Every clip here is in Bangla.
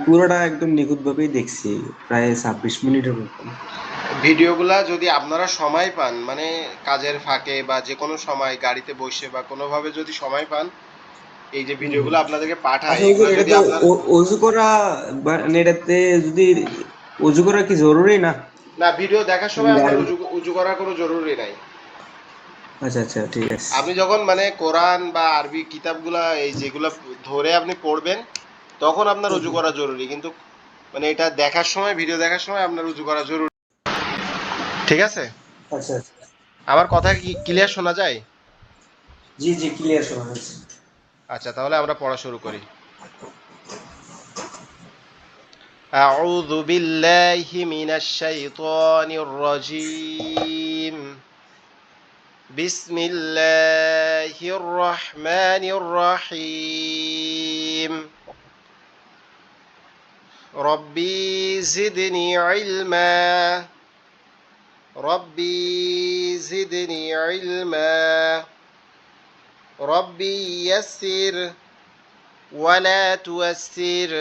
পুরোটা একদম নিখুঁতভাবেই দেখছি, প্রায় 26 মিনিটের মতন। ভিডিওগুলা যদি আপনারা সময় পান, মানে কাজের ফাঁকে বা যে কোনো সময় গাড়িতে বসে বা কোনোভাবে যদি সময় পান, এই যে হুম হুম। ভিডিওগুলো আপনাদেরকে পাঠায় আচ্ছা হুজুর, এগুলো এটা যদি তো আপনার, অজু করা, মানে এটাতে যদি অজু করা কি জরুরি না? না ভিডিও দেখার মানে সময় আপনার গাড়ি। উজু উজু করার কোনো জরুরি নাই। আচ্ছা আচ্ছা, ঠিক আছে। আপনি যখন মানে কোরআন বা আরবি কিতাবগুলা এই যেগুলো ধরে আপনি পড়বেন, তখন আপনার হুম উজু হুম। করা জরুরি, কিন্তু মানে এটা দেখার সময়, ভিডিও দেখার সময় আপনার উজু করা জরুরি। ঠিক আছে? আচ্ছা আচ্ছা। আমার কথা কি ক্লিয়ার শোনা যায়? জি জি, ক্লিয়ার শোনা যাচ্ছে। আচ্ছা, তাহলে আমরা পড়া শুরু করি। أعوذ بالله من الشيطان الرجيم. بسم الله الرحمن الرحيم. ربي زدني علما. ربي زدني علما. ربي يسر ولا تؤسر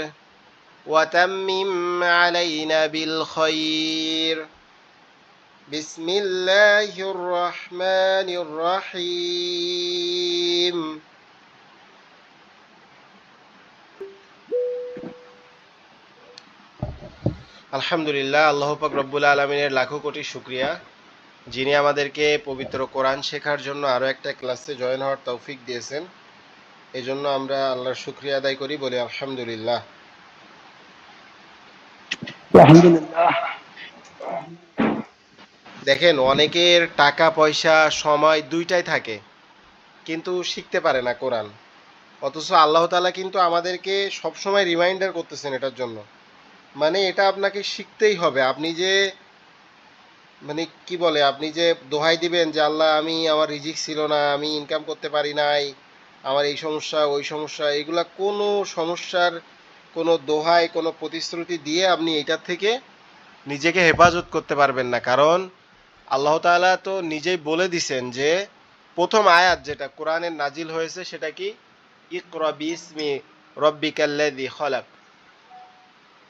وتمم علينا بالخير. بسم الله الرحمن الرحيم. আলহামদুলিল্লাহ, আল্লাহ পাক রব্বুল আলমিনের লাখো কোটি শুক্রিয়া, যিনি আমাদেরকে পবিত্র কোরআন শেখার জন্য আরও একটা ক্লাসে জয়েন হওয়ার তৌফিক দিয়েছেন। এই জন্য আমরা আল্লাহর শুক্রিয়া আদায় করি, বলি আলহামদুলিল্লাহ। আলহামদুলিল্লাহ। দেখেন, অনেকের টাকা পয়সা সময় দুইটাই থাকে, কিন্তু শিখতে পারে না কোরআন। অথচ আল্লাহ তাআলা কিন্তু আমাদেরকে সবসময় রিমাইন্ডার করতেছেন এটার জন্য। মানে এটা আপনাকে শিখতেই হবে। আপনি যে মানে কি বলে, আপনি যে দোহাই দিবেন যে আল্লাহ আমি, আমার রিজিক ছিল না, আমি ইনকাম করতে পারি নাই, আমার এই সমস্যা ওই সমস্যা, এগুলা কোনো সমস্যার কোনো দোহাই, কোনো প্রতিশ্রুতি দিয়ে আপনি এটার থেকে নিজেকে হেফাজত করতে পারবেন না। কারণ আল্লাহ তাআলা তো নিজেই বলে দিছেন যে প্রথম আয়াত যেটা কোরআনের নাজিল হয়েছে সেটা কি? ইকরা বিসমি রব্বিকাল্লাযী খলাক।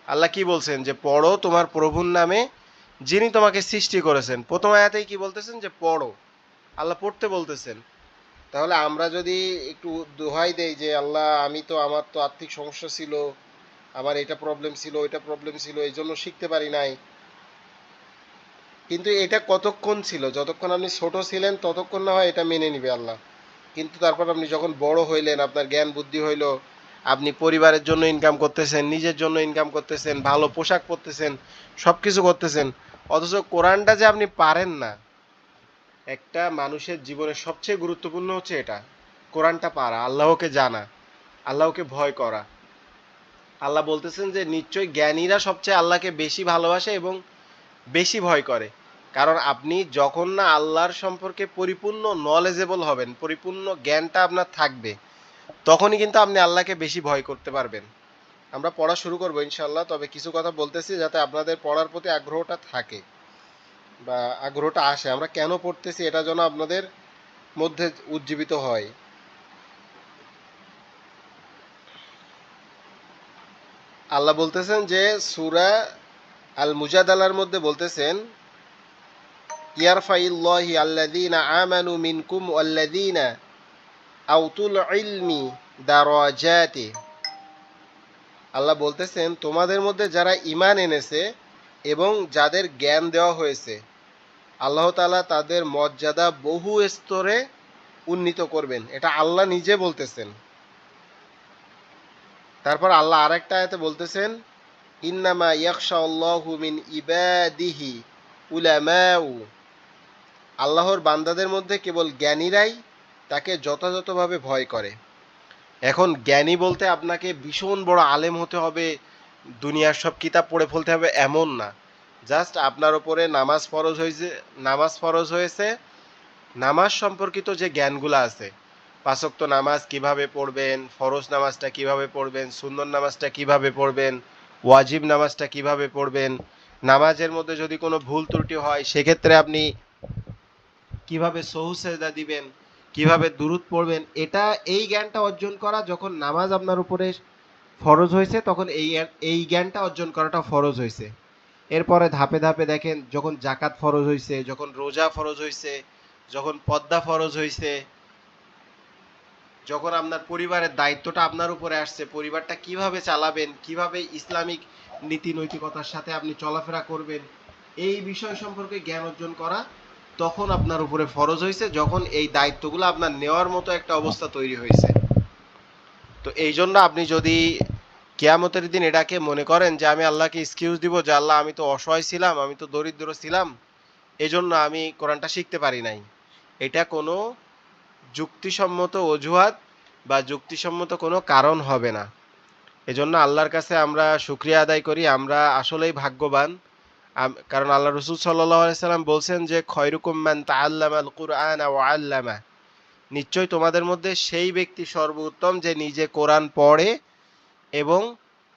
আল্লাহ কি বলছেন? যে পড়ো তোমার প্রভুর নামে, যিনি তোমাকে সৃষ্টি করেছেন। প্রথম আয়াতেই কি বলতেছেন? যে পড়ো। আল্লাহ পড়তে বলতেছেন। তাহলে আমরা যদি একটু দোহাই দেই যে আল্লাহ আমি তো, আমার তো আর্থিক সমস্যা ছিল, আমার এটা প্রবলেম ছিল, ওইটা প্রবলেম ছিল, এই জন্য শিখতে পারি নাই। কিন্তু এটা কতক্ষণ ছিল? যতক্ষণ আপনি ছোট ছিলেন ততক্ষণ না হয় এটা মেনে নিবে আল্লাহ। কিন্তু তারপর আপনি যখন বড় হইলেন, আপনার জ্ঞান বুদ্ধি হইল, আপনি পরিবারের জন্য ইনকাম করতেছেন, নিজের জন্য ইনকাম করতেছেন, ভালো পোশাক পরতেছেন, সব কিছু করতেছেন, অথচ কোরআনটা যে আপনি পারেন না। একটা মানুষের জীবনের সবচেয়ে গুরুত্বপূর্ণ হচ্ছে এটা, কোরআনটা পারা, আল্লাহকে জানা, আল্লাহকে ভয় করা। আল্লাহ বলতেছেন যে নিশ্চয়ই জ্ঞানীরা সবচেয়ে আল্লাহকে বেশি ভালোবাসে এবং বেশি ভয় করে। কারণ আপনি যখন না আল্লাহর সম্পর্কে পরিপূর্ণ নলেজেবল হবেন, পরিপূর্ণ জ্ঞানটা আপনার থাকবে, তখনই কিন্তু আপনি আল্লাহকে বেশি ভয় করতে পারবেন। আমরা পড়া শুরু করবো ইনশাল্লাহ, তবে কিছু কথা বলতেছি যাতে আপনাদের পড়ার প্রতি আগ্রহটা থাকে বা আগ্রহটা আসে। আমরা কেন পড়তেছি এটা যেন আপনাদের মধ্যে উজ্জীবিত হয়। আল্লাহ বলতেছেন যে সূরা আল মুজাদালার মধ্যে বলতেছেন, ইয়ারফাইল্লাহি আল্লাযীনা আমানু মিনকুম ওয়াল্লাযীনা আউতুল ইলমি দারাজাতি। আল্লাহ বলতেছেন তোমাদের মধ্যে যারা ঈমান এনেছে এবং যাদের জ্ঞান দেওয়া হয়েছে, আল্লাহ তাআলা তাদের মর্যাদা বহু স্তরে উন্নীত করবেন। এটা আল্লাহ নিজে বলতেছেন। তারপর আল্লাহ আরেকটা আয়াতে বলতেছেন, ইন্নামা ইয়াখশাল্লাহু মিন ইবাদিহি উলামাউ। আল্লাহর বান্দাদের মধ্যে কেবল জ্ঞানীরাই তাকে যথাযথভাবে ভয় করে। এখন জ্ঞানী বলতে আপনাকে ভীষণ বড় আলেম হতে হবে, দুনিয়ার সব কিতাব পড়ে ফেলতে হবে এমন না। জাস্ট আপনার উপরে নামাজ ফরজ হয়েছে, নামাজ ফরজ হয়েছে, নামাজ সম্পর্কিত যে জ্ঞানগুলো আছে, পাঁচ ওয়াক্ত নামাজ কিভাবে পড়বেন, ফরজ নামাজটা কিভাবে পড়বেন, সুন্নত নামাজটা কিভাবে পড়বেন, ওয়াজিব নামাজটা কিভাবে পড়বেন, নামাজের মধ্যে যদি কোনো ভুল ত্রুটি হয় সেক্ষেত্রে আপনি কিভাবে সহু সেজদা দিবেন, কিভাবে দুরূদ পড়বেন, এটা এই জ্ঞানটা অর্জন করা যখন নামাজ আপনার উপরে ফরজ হয়েছে তখন এই জ্ঞানটা অর্জন করাটা ফরজ হয়েছে। এরপরে ধাপে ধাপে দেখেন যখন জাকাত ফরজ হয়েছে, যখন রোজা ফরজ হয়েছে, যখন পর্দা ফরজ হয়েছে, যখন আপনার পরিবারের দায়িত্বটা আপনার উপরে আসছে, পরিবারটা কিভাবে চালাবেন, কিভাবে ইসলামিক নীতি নৈতিকতার সাথে আপনি চলাফেরা করবেন, এই বিষয় সম্পর্কে জ্ঞান অর্জন করা তখন আপনার উপরে ফরজ হয়েছে, যখন এই দায়িত্বগুলো আপনার নেওয়ার মতো একটা অবস্থা তৈরি হয়েছে। তো এই জন্য আপনি যদি কিয়ামতের দিন এটাকে মনে করেন যে আমি আল্লাহকে এক্সকিউজ দিব যে আল্লাহ আমি তো অসহায় ছিলাম, আমি তো দরিদ্র ছিলাম, এজন্য আমি কোরআনটা শিখতে পারি নাই, এটা কোনো যুক্তিসম্মত অজুহাত বা যুক্তিসম্মত কোনো কারণ হবে না। এজন্য আল্লাহর কাছে আমরা শুকরিয়া আদায় করি, আমরা আসলেই ভাগ্যবান। কারণ আল্লাহ রসুল সাল্লাল্লাহু আলাইহি সাল্লাম বলছেন যে খয়রুকুম মান তাআল্লামাল কুরআন ওয়া আল্লামা, নিশ্চয়ই তোমাদের মধ্যে সেই ব্যক্তি সর্বোত্তম যে নিজে কোরআন পড়ে এবং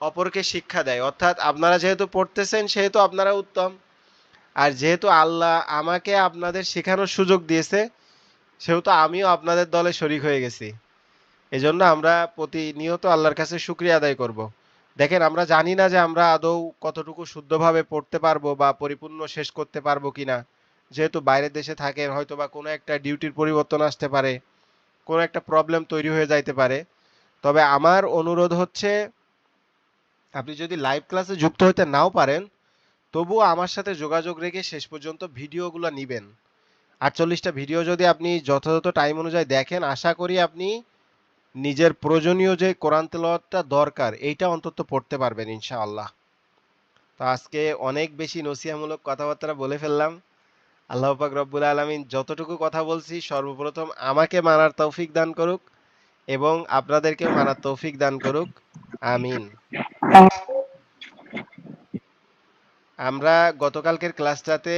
অপরকে শিক্ষা দেয়। অর্থাৎ আপনারা যেহেতু পড়তেছেন সেহেতু আপনারা উত্তম, আর যেহেতু আল্লাহ আমাকে আপনাদের শেখানোর সুযোগ দিয়েছে সেহেতু আমিও আপনাদের দলে শরিক হয়ে গেছি। এজন্য আমরা প্রতিনিয়ত আল্লাহর কাছে শুকরিয়া আদায় করব। দেখেন আমরা জানি না যে আমরা আদৌ কতটুকু শুদ্ধভাবে পড়তে পারবো বা পরিপূর্ণ শেষ করতে পারবো কিনা, যেহেতু বাইরের দেশে থাকেন, হয়তো বা কোনো একটা ডিউটির পরিবর্তন আসতে পারে, কোনো একটা প্রবলেম তৈরি হয়ে যাইতে পারে। তবে আমার অনুরোধ হচ্ছে আপনি যদি লাইভ ক্লাসে যুক্ত হতে নাও পারেন তবুও আমার সাথে যোগাযোগ রেখে শেষ পর্যন্ত ভিডিওগুলো নিবেন। 48টা ভিডিও যদি আপনি যথাযথ টাইম অনুযায়ী দেখেন, আশা করি আপনি নিজের প্রয়োজনীয় যে কোরআন তেলাওয়াতটা দরকার এইটা অন্তত পড়তে পারবেন ইনশাআল্লাহ। তো আজকে অনেক বেশি নসিহামূলক কথাবার্তা বলে ফেললাম। আল্লাহ পাক রব্বুল আলামিন যতটুকু কথা বলছি সর্বপ্রথম আমাকে মানার তৌফিক দান করুক এবং আপনাদেরকেও মানার তৌফিক দান করুক, আমিন। আমরা গতকালকের ক্লাসটাতে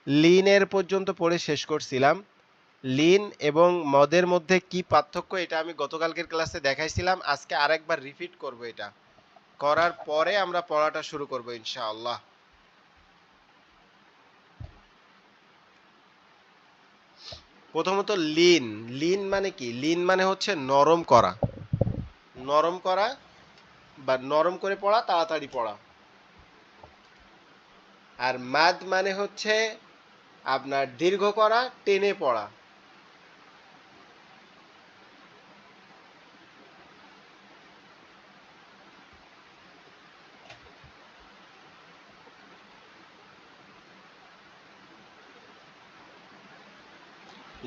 লিনের পর্যন্ত পড়ে শেষ করছিলাম। লিন এবং মদের মধ্যে কি পার্থক্য এটা আমি গতকালকের ক্লাসে দেখাইছিলাম, আজকে আরেকবার রিপিট করব, এটা করার পরে আমরা পড়াটা শুরু করব ইনশাআল্লাহ। প্রথমত লিন, লিন মানে কি? লিন মানে হচ্ছে নরম করা, নরম করা বা নরম করে পড়া, তাড়াতাড়ি পড়া। আর মাদ মানে হচ্ছে আপনার দীর্ঘ করা, টেনে পড়া।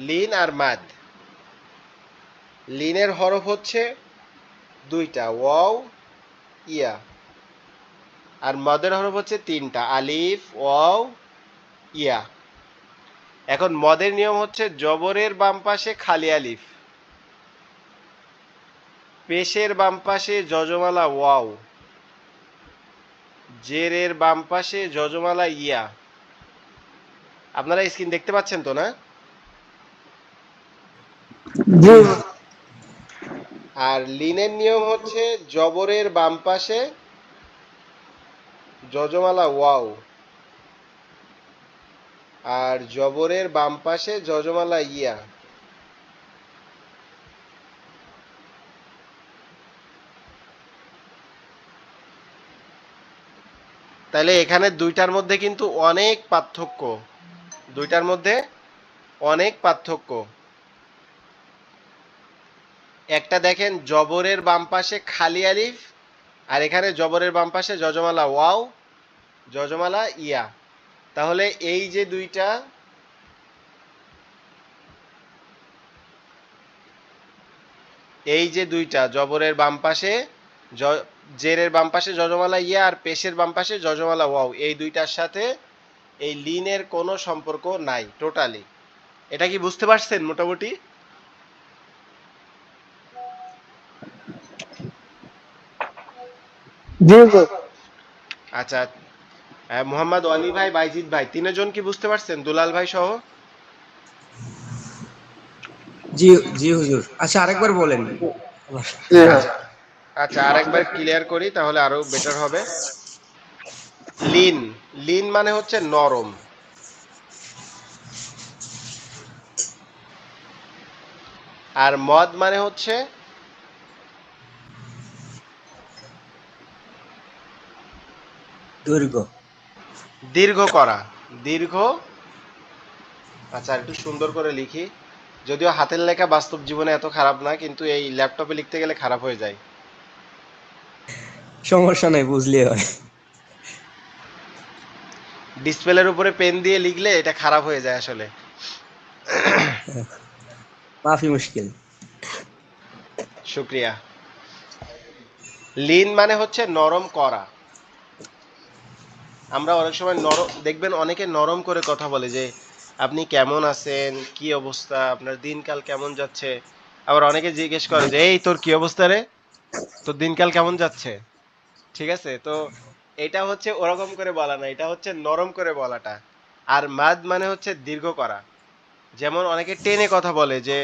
লিন আর মাদ। লিনের হরফ হচ্ছে দুইটা, ওয়াও ইয়া, আর মদের হরফ হচ্ছে তিনটা, আলিফ ওয়াও ইয়া। এখন মদের নিয়ম হচ্ছে জবরের বাম পাশে খালি আলিফ, পেশের বাম পাশে যজমালা ওয়াও, জেরের বাম পাশে যজমালা ইয়া। আপনারা স্ক্রিন দেখতে পাচ্ছেন তো না? জি। আর লিনের নিয়ম হচ্ছে জবরের বাম পাশে যজমালা ওয়াও আর জবরের বাম পাশে যজমালা ইয়া। তাহলে এখানে দুইটার মধ্যে কিন্তু অনেক পার্থক্য, দুইটার মধ্যে অনেক পার্থক্য। একটা দেখেন জবরের বাম পাশে খালি আলিফ, আর এখানে জবরের বাম পাশে যজমালা ওয়াও, যজমালা ইয়া। তাহলে এই যে দুইটা, এই যে দুইটা জবরের বাম পাশে জেরের বাম পাশে যজমালা ইয়া আর পেশের বাম পাশে যজমালা ওয়াও, এই দুইটার সাথে এই লিনের কোনো সম্পর্ক নাই টোটালি। এটা কি বুঝতে পারছেন মোটামুটি? জি জি। আচ্ছা, মোহাম্মদ ওয়ালি ভাই, বাইজিদ ভাই, তিনজন কি বুঝতে পারছেন, দুলাল ভাই সহ? জি জি হুজুর, আচ্ছা আরেকবার বলেন। আচ্ছা, আচ্ছা আরেকবার ক্লিয়ার করি তাহলে আরো বেটার হবে। লিন, লিন মানে হচ্ছে নরম, আর মদ মানে হচ্ছে দৈর্ঘ্য। দীর্ঘ করা। দীর্ঘ। আচ্ছা একটু সুন্দর করে লিখি, যদিও হাতের লেখা বাস্তব জীবনে এত খারাপ না, কিন্তু এই ল্যাপটপে লিখতে গেলে খারাপ হয়ে যায়। সমস্যা নাই, বুঝলেই হয়। ডিসপ্লের উপরে পেন দিয়ে লিখলে এটা খারাপ হয়ে যায় আসলে। মাফি মুশকিল। শুক্রিয়া। লিন মানে হচ্ছে নরম করা। আমরা অনেক সময় নরম দেখবেন, অনেকে নরম করে কথা বলে যে আপনি কেমন আছেন, কি অবস্থা, আপনার দিনকাল কেমন যাচ্ছে। আবার অনেকে জিজ্ঞেস করে যে এই তোর কি অবস্থা রে, তোর দিনকাল কেমন যাচ্ছে। ঠিক আছে, তো এটা হচ্ছে ওরকম করে বলা না, এটা হচ্ছে নরম করে বলাটা। আর মাদ মানে হচ্ছে দীর্ঘ করা। যেমন অনেকে টেনে কথা বলে যে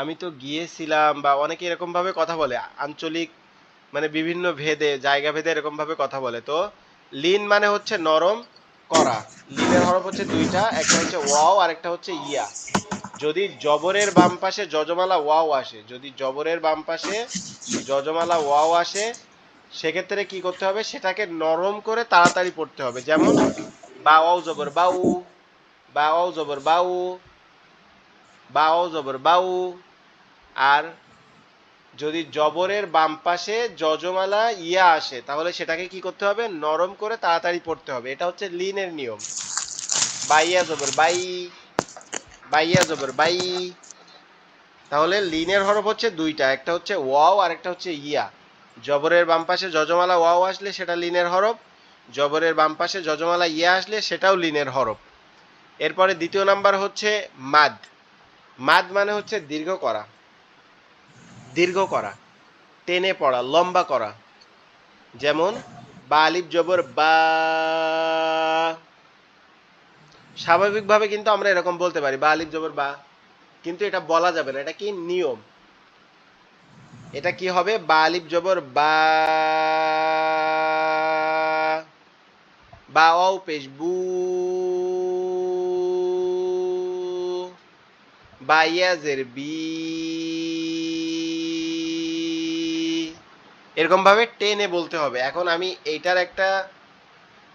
আমি তো গিয়েছিলাম, বা অনেকে এরকম ভাবে কথা বলে আঞ্চলিক, মানে বিভিন্ন ভেদে জায়গা ভেদে এরকম ভাবে কথা বলে। তো লিন মানে হচ্ছে নরম করা। লিনের হরফ হচ্ছে দুইটা, একটা হচ্ছে ওয়াও আর একটা হচ্ছে ইয়া। যদি জবরের বাম পাশে যজমালা ওয়াও আসে, যদি জবরের বাম পাশে যজমালা ওয়াও আসে, সেক্ষেত্রে কি করতে হবে, সেটাকে নরম করে তাড়াতাড়ি পড়তে হবে। যেমন বা ওয়াও জবর বাউ, বা ওয়াও জবর বাউ, বা ওয়াও জবর বাউ। আর যদি জবরের বাম পাশে যজমালা ইয়া আসে, তাহলে সেটাকে কি করতে হবে, নরম করে তাড়াতাড়ি পড়তে হবে। এটা হচ্ছে লিনের নিয়ম। বাইয়া জবর বাই, বাইয়া জবর বাই। তাহলে লিনের হরফ হচ্ছে দুইটা, একটা হচ্ছে ওয়াও আর একটা হচ্ছে ইয়া। জবরের বাম পাশে যজমালা ওয়াও আসলে সেটা লিনের হরফ, জবরের বাম পাশে যজমালা ইয়া আসলে সেটাও লিনের হরফ। এরপরে দ্বিতীয় নাম্বার হচ্ছে মাদ। মাদ মানে হচ্ছে দীর্ঘ করা। দীর্ঘ করা, টেনে পড়া, লম্বা করা। যেমন বা আলিফ জবর বা। স্বাভাবিকভাবে কিন্তু আমরা এরকম বলতে পারি বা আলিফ জবর বা, কিন্তু এটা বলা যাবে না, এটা কি নিয়ম। এটা কি হবে, বা আলিফ জবর বা, বা অও পেশ বু, বা ইয়াজের বি। এরকম ভাবে টেনে বলতে হবে। এখন আমি এইটার একটা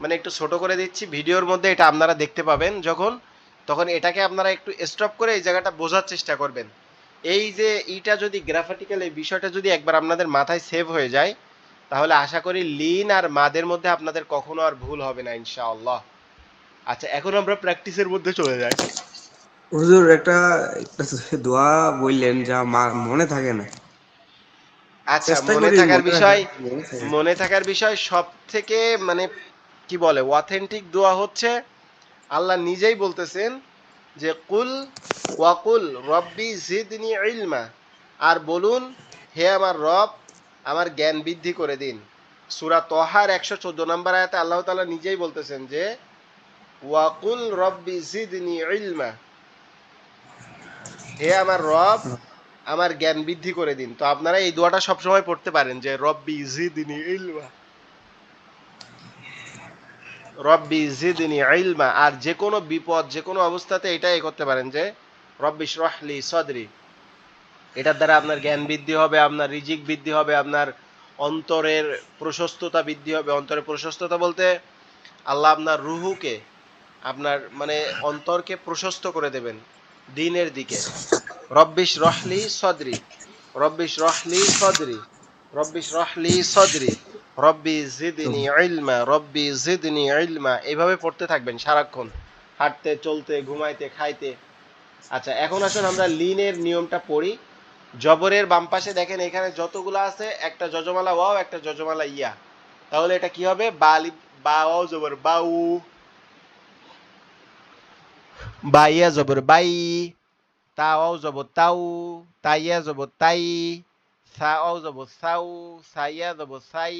মানে একটু ছোট করে দিচ্ছি, ভিডিওর মধ্যে এটা আপনারা দেখতে পাবেন যখন, তখন এটাকে আপনারা একটু স্টপ করে এই জায়গাটা বোঝার চেষ্টা করবেন। এই যে এইটা যদি গ্রাফাটিক্যাল এই বিষয়টা যদি একবার আপনাদের মাথায় সেভ হয়ে যায়, তাহলে আশা করি লিন আর মাদের মধ্যে আপনাদের কখনো আর ভুল হবে না ইনশাআল্লাহ। আচ্ছা এখন আমরা প্র্যাকটিসের মধ্যে চলে যাই। হুজুর, একটা একটা দোয়া বললেন যা মনে থাকে না। আচ্ছা চেষ্টা মনে করি থাকার মনে রাখার, বিষয়, মনে থাকে না। মনে থাকার বিষয় সব থেকে মানে কি বলে অথেন্টিক দোয়া হচ্ছে, আল্লাহ নিজেই বলতেছেন যে কুল ওয়াকুল রব্বি জিদনি ইলমা, আর বলুন হে আমার রব আমার জ্ঞান বৃদ্ধি করে দিন। সূরা তহার 114 নম্বর আয়াতে আল্লাহ তাআলা নিজেই বলতেছেন যে ওয়াকুল রব্বি জিদনি ইলমা, হে আমার রব আমার জ্ঞান বৃদ্ধি করে দিন। তো আপনারা এই দোয়াটা সবসময় পড়তে পারেন যে রব্বি জিদনি ইলমা, রব্বি জিদনি ইলমা। আর যে কোনো বিপদ যে কোনো অবস্থাতে এটাই করতে পারেন যে রব্বি ইশরাহলি সদরি। এটার দ্বারা আপনার জ্ঞান বৃদ্ধি হবে, আপনার রিজিক বৃদ্ধি হবে, আপনার অন্তরের প্রশস্ততা বৃদ্ধি হবে। অন্তরের প্রশস্ততা বলতে আল্লাহ আপনার রুহুকে, আপনার মানে অন্তরকে প্রশস্ত করে দেবেন দিনের দিকে। রব্বিশ রহলি সদরি, রব্বিশ রহলি সদরি, রব্বিশ রহলি সদরি, রব্বি জিদনি ইলমা, রব্বি জিদনি ইলমা। এইভাবে পড়তে থাকবেন সারাক্ষণ, হাঁটতে চলতে ঘুমাইতে খাইতে। আচ্ছা এখন আসুন আমরা লিনের নিয়মটা পড়ি। জবরের বাম পাশে দেখেন এখানে যতগুলো আছে, একটা যজমালা ওয়াও একটা যজমালা ইয়া। তাহলে এটা কি হবে, বা আলিফ, বা ওয়াও জবর বাউ, বা ইয়া জবর বাই, তা ওয়াও জবর তাউ, তাইয়া জবর তাই, সা ওয়াও জবর সাউ, সাইয়া জবর সাই,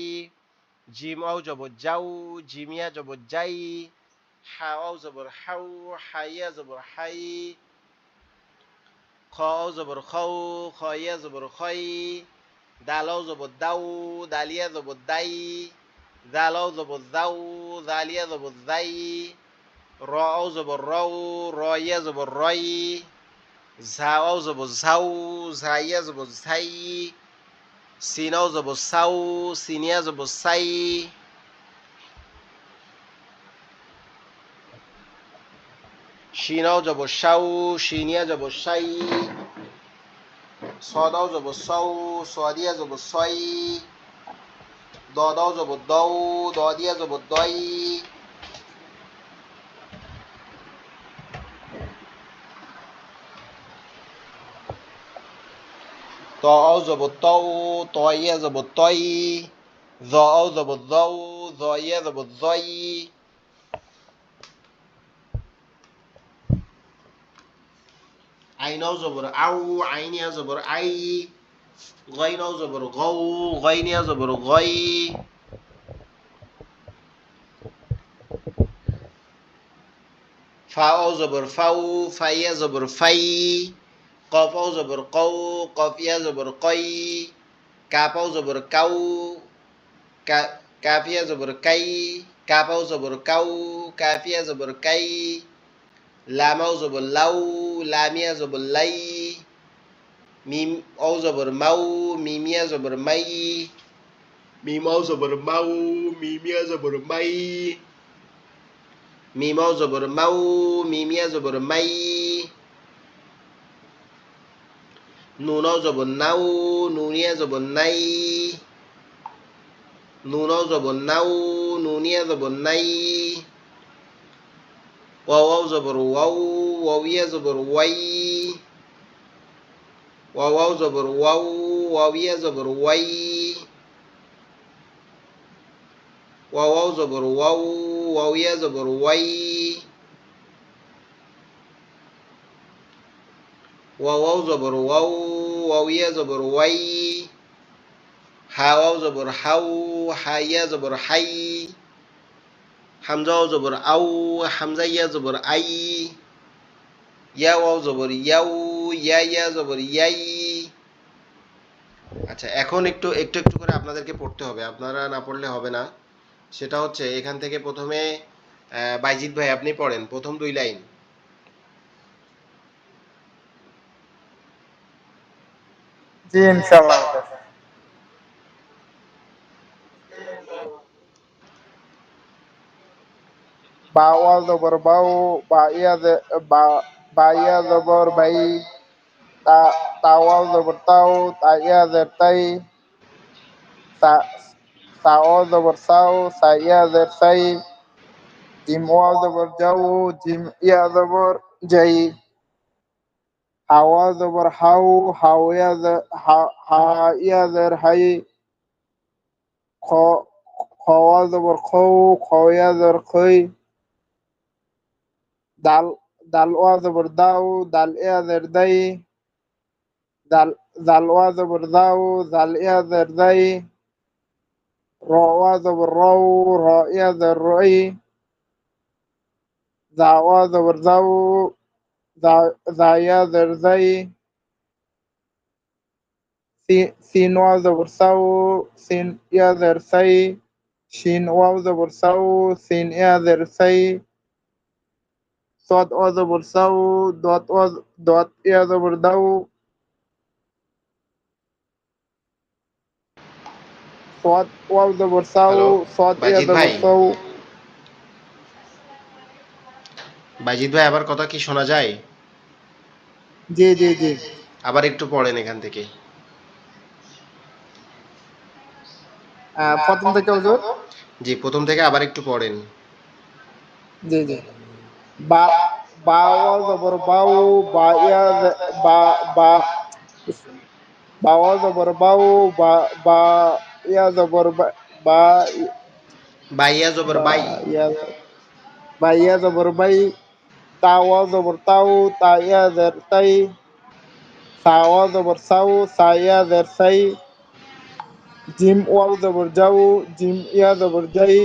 জিম ওয়াও জবর যাউ, জিমিয়া জবর যাই, হা ওয়াও জবর হাউ, হাইয়া জবর হাই, খ ওয়াও জবর খাউ, খইয়া জবর খই, দালাও জবর দাউ, দালিয়া জবর দাই, জালাও জবর জাউ, জালিয়া জবর জাই, রও জবর রউ, রইয়া জবর রই, ঝাও জবর ঝাউ, ঝাইয়া জবর ঝাই, সিনাও জবর সাউ, সিনিয়া জবর সাই, শিনাও যাব শাউ, শিনিয়া যাব শাই, সদাও যাব সৌ, সদিয়া যাব সই, দদাও যাব দৌ, দদিয়া যাব দই, তও যাব তৌ, তইয়া যাব তই, জও যাব জৌ, জইয়া যাব জই, আইনাও জবর আউ, আইনিয়া জবর আই, গইনাও জবর গৌ, গইনিয়া জবর গই, ফাও জবর ফাউ, ফাইয়া জবর ফাই, কফাও জবর কৌ, কফিয়া জবর কই, কাপাও জবর কাউ, কাফিয়া জবর কাই, কাপাও জবর কাউ, কাফিয়া জবর কাই, লামাও জবর লাউ, লামিয়া জবর লাই, মিম ও জবর মাউ, মিমিয়া জবর মাই, মিমাও জবর মাউ, মিমিয়া জবর মাই, মিমাও জবর মাউ, মিমিয়া জবর মাই, নুনাও জবর নাউ, নুনিয়া জবর নাই, নুনাও জবর নাউ, নুনিয়া জবর নাই, ওয়াও জবর ওয়াউ, ওয়াইয়া জবর ওয়াই, ওয়াও জবর ওয়াউ, ওয়াইয়া জবর ওয়াই, ওয়াও জবর ওয়াউ, ওয়াইয়া জবর ওয়াই, ওয়াও জবর ওয়াউ, ওয়াইয়া জবর ওয়াই, হাওয়াও জবর হাউ, হাইয়া জবর হাই, হামজাও জবর আউ, হামজাইয়া জবর আই, ইয়াও জবর ইয়াউ, ইয়া জবর ইয়াই। আচ্ছা, এখন একটু একটু একটু করে আপনাদেরকে পড়তে হবে, আপনারা না পড়লে হবে না। সেটা হচ্ছে এখান থেকে প্রথমে বাইজিৎ ভাই আপনি পড়েন প্রথম 2 লাইন। জি ইনশাআল্লাহ হুজুর। বা ওয়াল জবর বাউ, বা ইয়া বা বা ইয়া জবর বাই, তা তা ওয়াল জবর তাও, তা ইয়া জের তাই, সা সা ওয়াল জবর সাউ, সা ইয়া জের সাই, জিম ওয়াল জবর যাও, জিম ইয়া জবর যাই, হাওয়া জবর হাউ, হাউ ইয়া হা ইয়া জের হাই, খ খ ওয়াল জবর খৌ, খ ইয়া জের খই, দাল দাল ওয়া জবর দাউ, দাল ইয়া জের দাই, দাল জাল ওয়া জবর দাউ, জাল ইয়া জের দাই, র ওয়া জবর রৌ, র ইয়া জের রই, জা ওয়া জবর যাও, জা জা ইয়া জের যাই, সিন ওয়া জবর সাউ, সিন ইয়া জের সাই, শিন ওয়া জবর সাউ, সিন ইয়া জের সাই, صاد ওয়া জবর সাউ, দত ইয়া জবর দাউ, صاد ওয়া জবর সাউ, হ্যালো صاد ইয়া বাইজিৎ জবর ভাই, সাউ। বাইজিৎ ভাই আবার কথা কি শোনা যায়? জি জি জি। আবার একটু পড়েন এখান থেকে। প্রথম থেকে হুজুর। জি, প্রথম থেকে আবার একটু পড়েন। জি জি। বা বা ওয়া জবর বাউ, বা ইয়া বা বা বা ওয়া জবর বাউ, বা বা ইয়া জবর বা বাইয়া জবর বা বাই, ইয়া বা ইয়া জবর বাই, তা ওয়া জবর তাউ, তা ইয়া জের তাই, সা ওয়া জবর সাউ, সা ইয়া জের সাই, জিম ওয়া জবর যাও, জিম ইয়া জবর যাই,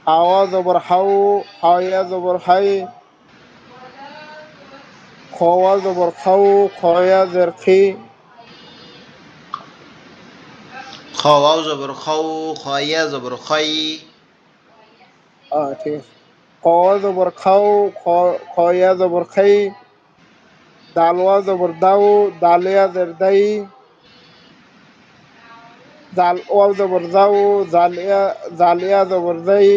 হা ওয়া জবর হাউ, হা ইয়া জবর হাই, খ ওয়া জবর খাউ, খ ইয়া জের খি। খাওয়াও জবর খাও, খয়া জবর খই, ঠিক আছে। খ ওয়া জবর খাও, খ ইয়া জবর খাই, দাল ওয়া জবর দাউ, দাল ইয়া জের দাই, জাল ওয়া জবর যাও, জাল ইয়া জবর যাই,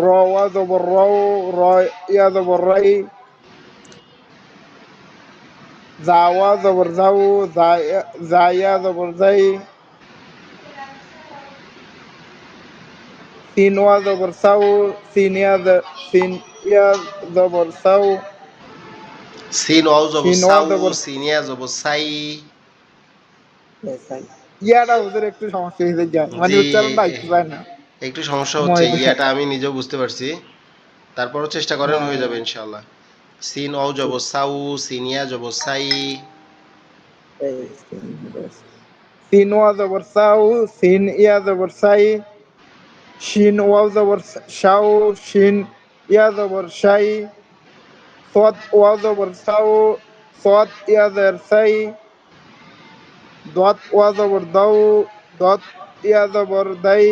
র ওয়া জবর রও, র ইয়া জবর রাই, জা ওয়া জবর যাও, জা ইয়া জবর যাই, সিন ওয়া জবর সাউ, সিন ইয়া জবর সাউ, সিন ওয়াও জবর সিন ওয়া সাউ, জবর সিনিয়া জবর সাই। সাই। ইয়াটা ওদের একটু সমস্যা হয়েছে জ্ঞান, মানে জি, উচ্চারণটা আইতে চায় না। একটু সমস্যা হচ্ছে, ময় ইয়াটা আমি নিজেও বুঝতে পারছি। তারপরও চেষ্টা করেন, হয়ে যাবে ইনশাল্লাহ। সিন ওয়াও জবর সাউ, সিনিয়া জবর সাই। সিন ওয়া জবর সাউ, সিন ইয়া জবর সাই, শিন ওয়া জবর শাও, শিন ইয়া জবর শাই, صاد ওয়া জবর সাউ, صاد ইয়া জবর সাই, দত ওয়া জবর দাউ, দত ইয়া জবর দাই,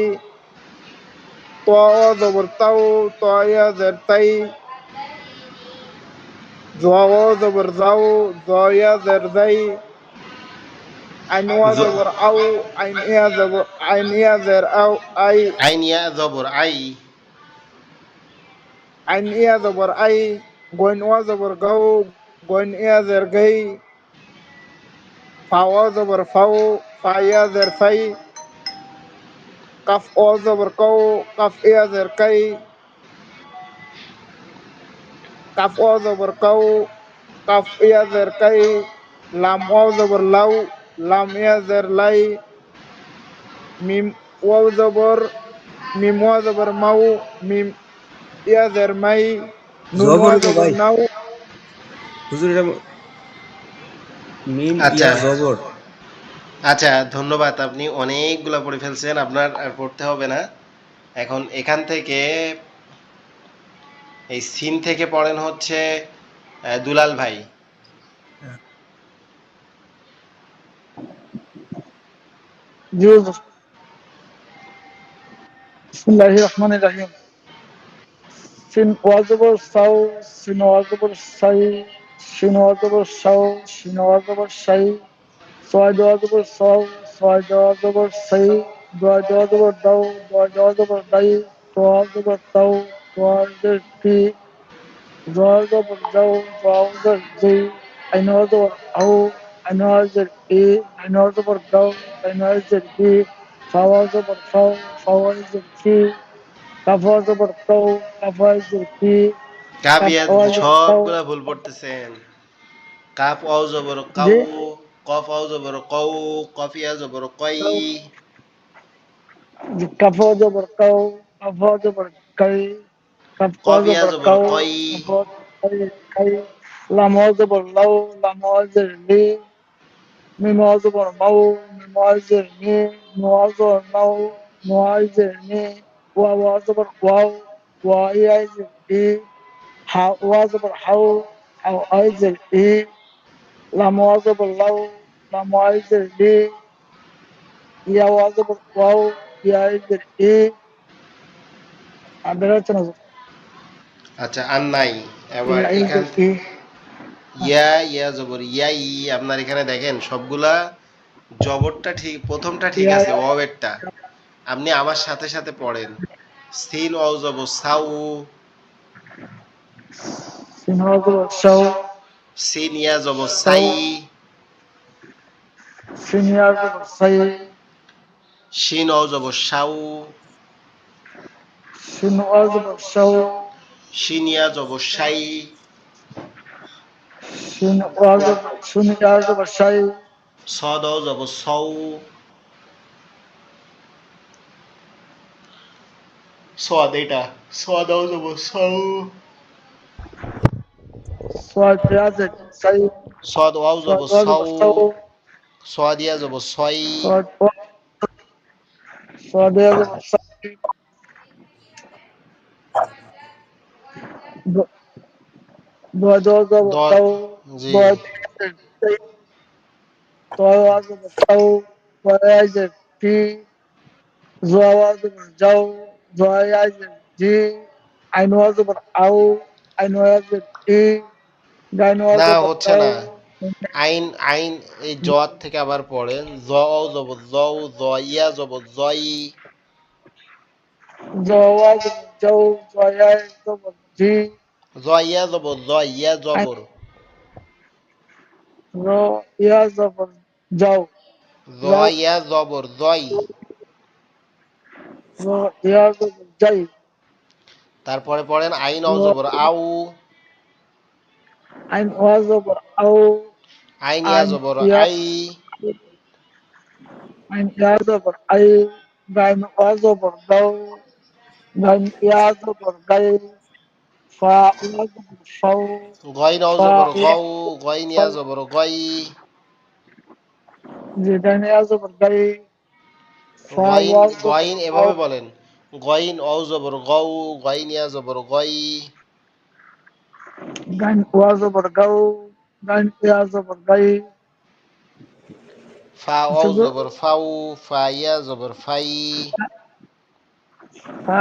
ত ওয়া জবর তাউ, ত ইয়া জবর তাই, জ ওয়া জবর যাও, জ ইয়া জবর যাই, আইন ওয়া জবর আউ, আইন ইয়া জবর আউ আই, আইন ইয়া জবর আই। আইন ইয়া জবর আই, গইন ওয়া জবর গাও, গইন ইয়া জবর গাই, ফা ওয়া জবর ফাউ, ফা ইয়া জবর ফাই, কাফ ওয়া জবর কাউ, কাফ ইয়া জবর কাই, কাফ ওয়া জবর কাউ, কাফ ইয়া জবর কাই, লাম ওয়া জবর লাউ, লাম ইয়া জবর লাই, মিম ওয়া জবর মিম ওয়া জবর মাউ, মিম ইয়া জবর মাই, নুন ওয়া জবর তো জবর ভাই। নাউ। হুজুর এটা মিম আচ্ছা, ইয়া জবর। আচ্ছা, ধন্যবাদ। আপনি অনেকগুলা পড়ে ফেলছেন, আপনার আর পড়তে হবে না। এখন এখান থেকে এই সিন থেকে পড়েন হচ্ছে দুলাল ভাই। জি হুজুর। বিসমিল্লাহির রহমানির রহিম। সিন ওয়াজবর সাউ, সিন ওয়াজবর সাই, সিন ওয়াজবর সাউ, সিন ওয়াজবর সাই, ছয় ওয়াজবর সাউ, ছয় ওয়াজবর সাই, দয় ওয়াজবর দাউ, দয় ওয়াজবর দাই, ত ওয়াজবর তাউ, ত ওয়াজবর তি, জয় ওয়াজবর যাও, জয় ওয়াজবর জি, আইন ওয়াজবর আউ, আইন ওয়াজবর ই, আইন ওয়াজবর গাউ, আইন ওয়াজবর গি, ফা ওয়াজবর ফাউ, ফা ওয়াজবর ফি, কাফ ওয়াজবর কাউ, কাফ ওয়াজবর কি, কাফ কাফিয়া ওয়াজবর কাউ। সবগুলা ভুল পড়তেছেন। কাফ ওয়াও জবর কাউ, জি, কফ ওয়াও জবর কউ, কফিয়া জবর কই। জি, কাফ ওয়াজবর কাউ, কাফ ওয়াজবর কাই, কাফ কফিয়া ওয়াজবর জবর কাউ, কই। কাফ ওয়াজবর কাই, লাম ওয়াজবর লাউ, লাম ওয়াজবর লি, মিম ওয়াজবর মাউ, মিম ওয়াজবর মি, নু ওয়াজবর নাউ, নু ওয়াজবর নি, ওয়া ওয়াজবর ওয়াও, ওয়া ইয়াজবর ই, হা ওয়াজবর হাউ, হাউ আইজবর ই, লাম ওয়াজবর লাউ, লাম ওয়াজবর লি, ইয়া ওয়াজবর ওয়াও, ইয়া আইজবর ই। আর বেরোচ্ছে না হুজুর। আচ্ছা, আর নাই। এবার ইয়া এখান আইজবর ই। হ্যাঁ, ইয়া ইয়া জবর ইয়াই। আপনার এখানে দেখেন সবগুলা জবরটা ঠিক, প্রথমটা ঠিক ইয়া আছে, ওয়াবেরটা। আপনি আমার সাথে সাথে পড়েন। সিন ওয়াও জবর সাউ, সিন ওয়াজবর শাও, সিন ইয়া জবর শাও, সাই, সিন ইয়া ওয়াজবর সাই, শিন ওয়াও জবর সাউ, সিন ওয়াজবর শাও, শিন ইয়া জবর সাই, সিন ইয়া ওয়াজবর শাই, সদ ওয়াও জবর সউ, সদ এটা, সদ ওয়াও জবর সউ, সোয়াদ ইয়াজের সাই, সদ ওয়াও সোয়াদ জবর সউ, ওয়াজবর শাও, সদ ইয়া জবর সই, সোয়াদ সোয়াদ ইয়াজবর সাই, দোয়া ওয়াজবর দদ। দাও, জি। দোয়া ইয়াজের সাই, দোয়া ওয়াজবর শাও, দোয়া ইয়াজের তি, জোয়া ওয়াজবর যাও, জোয়া ইয়াজের জি, আইন ওয়াজবর আউ, আইন ওয়াজবর ই, গাইন না, ওয়াজবর হচ্ছে গাও, না। আইন আইন এই জত থেকে আবার পড়েন। জ ও জবর জউ, জ ইয়া জবর জই। জওয়াজ যাও, জয়ায় জবর জি, জয় ইয়া জবর জয় ইয়া আইন জবর র ইয়া জবর যাও, যাও জয় ইয়া জবর জয়। র ইয়া জবর যাই, তারপরে পড়েন আইন অও র জবর আউ, আইন ওয়া জবর আও, আইন ইয়া আইন জবর ইয়া আই, আইন ইয়া জবর আই, গাইন ওয়া জবর গাও, গাইন ইয়া জবর গাই, ফা ওয়া জবর ফাও, গইন অও ফা জবর ওয়া গউ, গইন ইয়া ফাও, জবর গই, জি গাইন ইয়া জবর গাই, ফা গইন ওয়া জবর গইন ফাও, এভাবে বলেন, গইন অও জবর গউ, গইন ইয়া জবর গই, গাইন ওয়া জবর গাও, গাইন ইয়া জবর গাই, ফা অও শুধু জবর ফাউ, ফা ইয়া জবর ফাই, ফা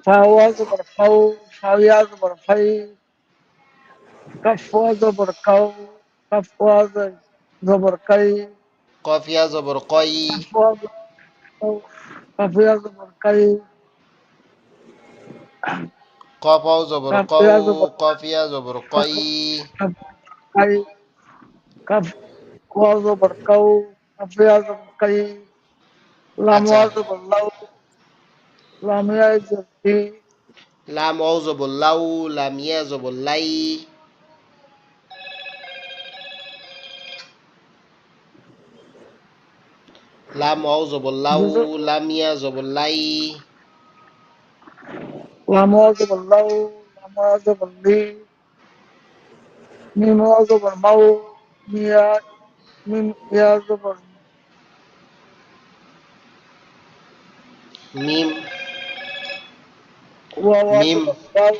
ফা ওয়া জবর ফাও, ফা ইয়া জবর ফাই, কাফ ওয়া জবর কাও, কাফ ওয়া জবর কাই, কফ ইয়া জবর কই, কাফ ওয়া জবর কাও, কাফ ইয়া জবর কাই, কফ অও জবর কাফ কউ, ইয়া জবর কফ ইয়া জবর কই, কাফ কাই, কাফ ওয়া জবর কাও, কাফ ইয়া জবর কাই, লাম আচ্ছা, ওয়া জবর লাউ, লাম ইয়া জবর লি, লাম অও জবর লাউ, লাম ইয়া জবর লাই, লাম অও জবর লাউ, বুঝো লাম ইয়া জবর লাই, লাম ওয়া জবর লাউ, লাম ওয়া জবর লি, মিম ওয়া জবর মাউ, মিয়া মিম ইয়া জবর মিম ওয়া ওয়া মিম জবর ওয়াও,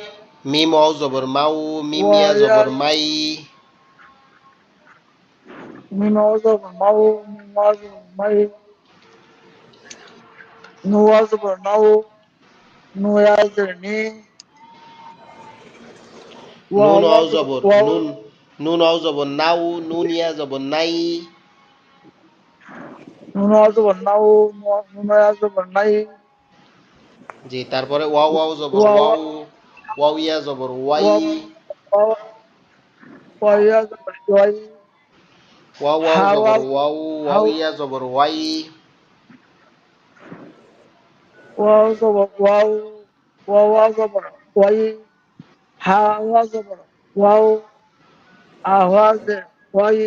মিম অও জবর মাউ, মিম ওয়া ইয়া ইয়া জবর মাই, মিম ওয়া জবর মাউ, মিম ওয়া জবর মাই, নু ওয়া জবর নাউ, নু ইয়া জবর নি, ওয়া নুন ওয়া অও জবর জবর ওয়াও, নুন, নুন অও জবর নাউ, নুন ইয়া জবর নাই, নুন ওয়া জবর নাউ, নুন ইয়া জবর নাই, জি তারপরে ওয়াও অও জবর ওয়া ওয়া ওয়াও, ওয়াও ইয়া জবর ওয়াই, ওয়া ওয়া ওয়া ইয়া জবর ওয়াই, ওয়াও অও হা ওয়া জবর ওয়াও, ওয়াও হাউ, ইয়া জবর ওয়াই, ওয়া জবর ওয়াও, ওয়া ওয়া জবর ওয়াই, হা ওয়া জবর ওয়াও, আ ওয়া জবর ওয়াই,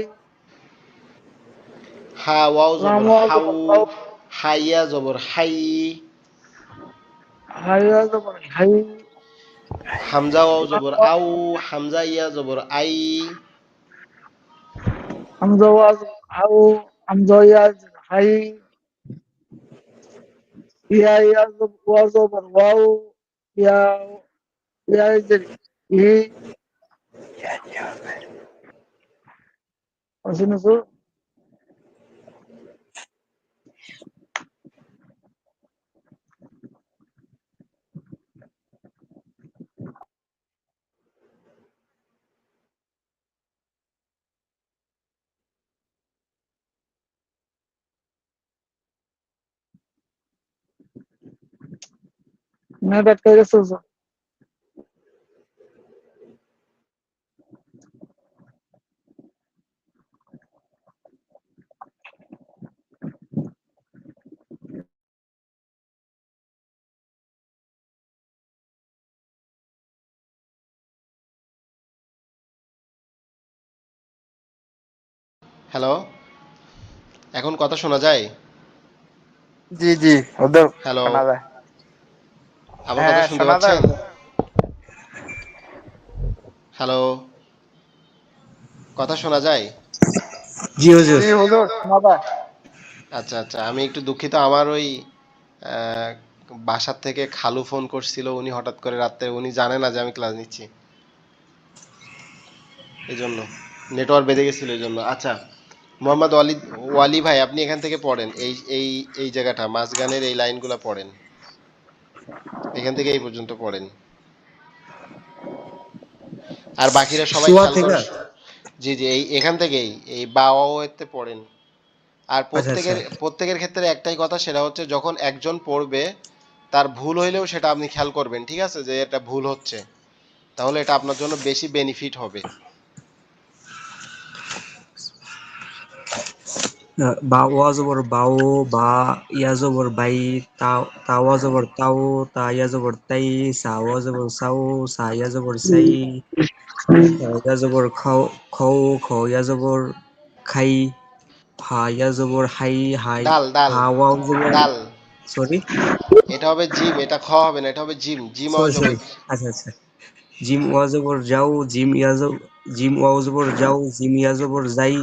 হা ওয়াও লাম জবর ওয়া হাউ, জবর লাউ, হা ইয়া জবর হাই, হা ইয়া জবর হাই, হামজা ওয়াও লাম জবর ওয়া আউ, হামজা ইয়া জবর আই, হামজা ওয়া জবর হাউ, হামজা ইয়া জবর হাই, ইয়া ইয়া জবর ওয়া জবর ওয়াও, ইয়া ইয়া জবর ই, শুনেছো? নেট আটকে গেছে। হ্যালো, এখন কথা শোনা যায়? জি জি, ওদের হ্যালো, শোনা যায়। আমার কথা হ্যাঁ শুনতে শোনা যায় পাচ্ছেন? ওদের। হ্যালো, কথা শোনা যায়? জি হুজুর। জি হুজুর শোনা যায়। আচ্ছা আচ্ছা, আমি একটু দুঃখিত, আমার ওই আহ, বাসার থেকে খালু ফোন করছিল, উনি হঠাৎ করে রাত্রে, উনি জানে না যে আমি ক্লাস নিচ্ছি, এই জন্য নেটওয়ার্ক বেঁধে গেছিল এই জন্য। আচ্ছা, মোহাম্মদ ওয়ালি, ওয়ালি ভাই আপনি এখান থেকে পড়েন, এই জায়গাটা মাঝগানের এই লাইনগুলো পড়েন, এখান থেকে এই পর্যন্ত পড়েন, আর বাকিরা সবাই শোয়া খেয়াল করে থেকে। জি জি, এই এখান থেকেই এই বাওয়াতে পড়েন। আর আচ্ছা আচ্ছা। প্রত্যেকের প্রত্যেকের ক্ষেত্রে একটাই কথা, সেটা হচ্ছে যখন একজন পড়বে তার ভুল হইলেও সেটা আপনি খেয়াল করবেন, ঠিক আছে, যে এটা ভুল হচ্ছে, তাহলে এটা আপনার জন্য বেশি বেনিফিট হবে। বা ওয়া জবর বাও, বা ইয়া জবর বাই, তা তাওয়া জবর তাও, তা ইয়া জবর তাই, সা ওয়া জবর সাও, সা ইয়া জবর সাই, খ ইয়া জবর খাও খৌ, খ ইয়া জবর খাই, হা ইয়া জবর হাই হাই, ডাল ডাল হা ওয়াও জবর, ডাল, সরি এটা হবে জিম, এটা খ হবে না, এটা হবে জিম, জিম সরি সরি, অজবর। আচ্ছা আচ্ছা, জিম ওয়া জবর যাও, জিম ইয়া জিম ওয়া জবর যাও, জিম ইয়া জবর যাই,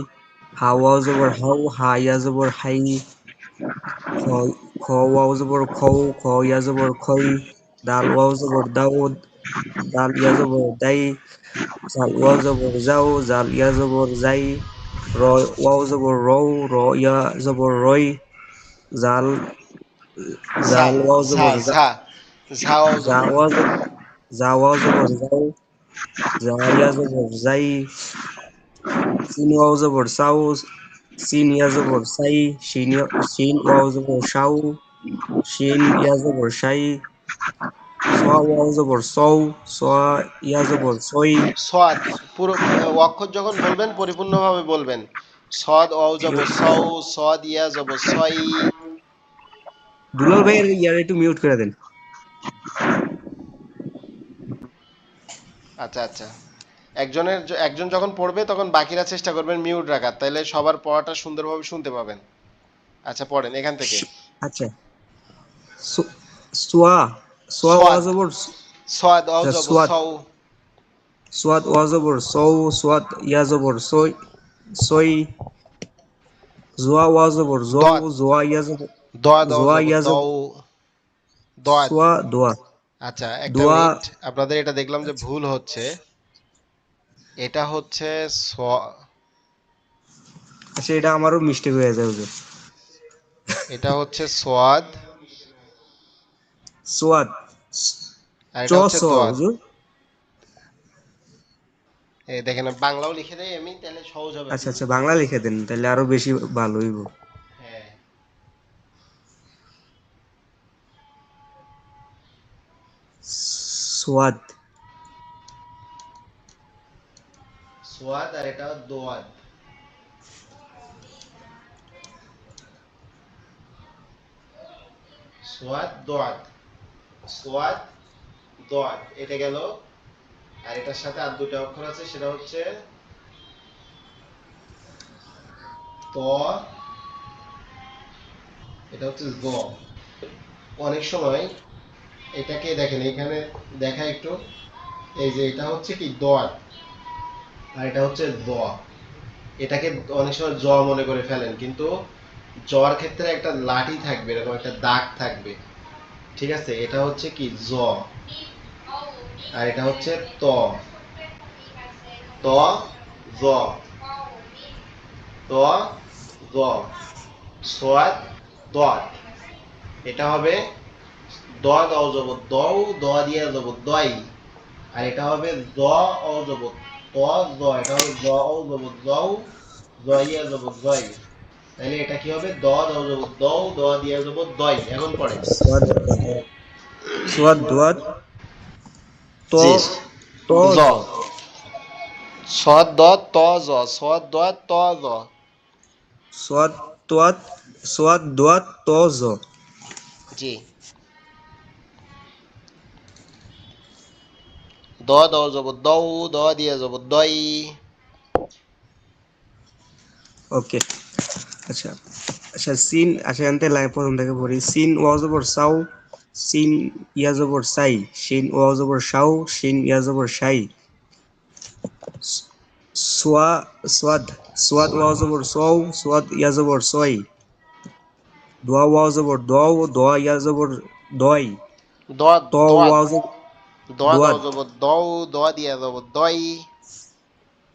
হা ওয়া জবর হাও, হা ইয়া জবর হাই, খ খ ওয়াও জবর খৌ, খ ইয়া জবর খই, দাল ওয়াও জবর দাউদ, দাল ইয়া জবর দাই, জাল ওয়াও জবর যাও, জাল ইয়া জবর যাই, র ওয়াও জবর রৌ, র ইয়া জবর রই, জাল ঝা জাল ওয়াও ঝা জবর ঝা ঝা যা অজবর। ওয়াও জবর যা ওয়াও জবর যাও, যা ইয়া জবর যাই, সিন ওয়াও জবর সাউ, সিন ইয়া জবর সাই, শিন ওয়াও জবর সাউ, শিন ইয়া জবর সাই, সোয়া ওয়াও জবর সৌ, সোয়া ইয়া জবর সই। সদ, পুরো অক্ষর যখন বলবেন পরিপূর্ণভাবে বলবেন। সদ অও যাব সৌ, সদ ইয়া যাব সই। দুলাল ভাইয়ের ইয়ার একটু মিউট করে দেন। আচ্ছা আচ্ছা, একজন যখন পড়বে তখন বাকিরা চেষ্টা করবেন মিউট রাখার, তাহলে সবার পড়াটা সুন্দরভাবে শুনতে পাবেন। আচ্ছা পড়েন এখান থেকে। আচ্ছা, সোয়া সোয়া ওয়া সদ, জবর সদ অও আচ্ছা, যাব সোয়াদ সৌ। সোয়াদ ওয়া জবর সৌ, সোয়াদ ইয়া জবর সই, সই, জোয়া ওয়া জবর জৌ, দদ, জোয়া ইয়া জবর দদ অও জোয়া যাব ইয়া জবর দৌ, দদ। সোয়া দোয়া আচ্ছা একটা দোয়া। মিনিট, আপনাদের এটা দেখলাম যে আচ্ছা ভুল হচ্ছে। এটা হচ্ছে আচ্ছা, এটা আমারও মিস্টেক হয়ে যাবে। এটা হচ্ছে সোয়াদ, সোয়াদ আর চ এটা হচ্ছে স দোয়াত। হুজুর। এই দেখেন বাংলাও লিখে দেয় আমি, তাহলে সহজ হবে আচ্ছা আপনার আচ্ছা, জন্য। বাংলা লিখে দেন তাহলে আরো বেশি ভালো হইব। হ্যাঁ, সোয়াদ সোয়াদ আর এটা দোয়াত। সোয়াদ দোয়াত, সোয়াদ দোয়াত, এটা গেল। আর এটার সাথে আর দুটো অক্ষর আছে, সেটা হচ্ছে ত, এটা হচ্ছে জ। অনেক সময় এটাকে দেখেন এখানে দেখা একটু, এই যে এটা হচ্ছে কি দোয়াত, আর এটা হচ্ছে দ। এটাকে অনেক সময় জ মনে করে ফেলেন, কিন্তু জর ক্ষেত্রে একটা লাঠি থাকবে, এরকম একটা দাগ থাকবে, ঠিক আছে, এটা হচ্ছে কি জ, আর এটা হচ্ছে ত, ত জ, ত জ, সোয়াদ দত। এটা হবে দ দাও যাব দৌ, দ দিয়ে যাব দই, আর এটা হবে দ ও যাব ত জ, এটা হবে জ ও যাব দৌ, জইয়া যাব জয়। তাহলে এটা কি হবে দ দাও যাব দৌ, দ দিয়ে যাব দই। এখন পড়ে সোয়াদ সোয়াদ দোয়াদ ত জি, ত জ, জ সদ দ ত জ, সদ দ ত জ। সোয়াদ তোয়াদ সোয়াদ দোয়াদ ত জ। জি, দ দাও যাব দৌ, দ দিয়ে যাব দই। ওকে। আচ্ছা আচ্ছা, সিন, আচ্ছা এনতে প্রথম থেকে পড়ি। সিন ওয়া জবর সাউ, সিন ইয়া জবর সাই, শিন ওয়া জবর সাউ, শিন ইয়া জবর সাই, সোয়া সোয়াদ সোয়াদ ওয়া জবর সৌ, সোয়াদ ইয়া জবর সই, দোয়া ওয়া জবর দোয়াও, দোয়া ইয়া জবর দই, দ ত দোয়াত, ওয়া জবর দ দাও দোয়াদ, যাব দৌ, দ দিয়ে যাব দই।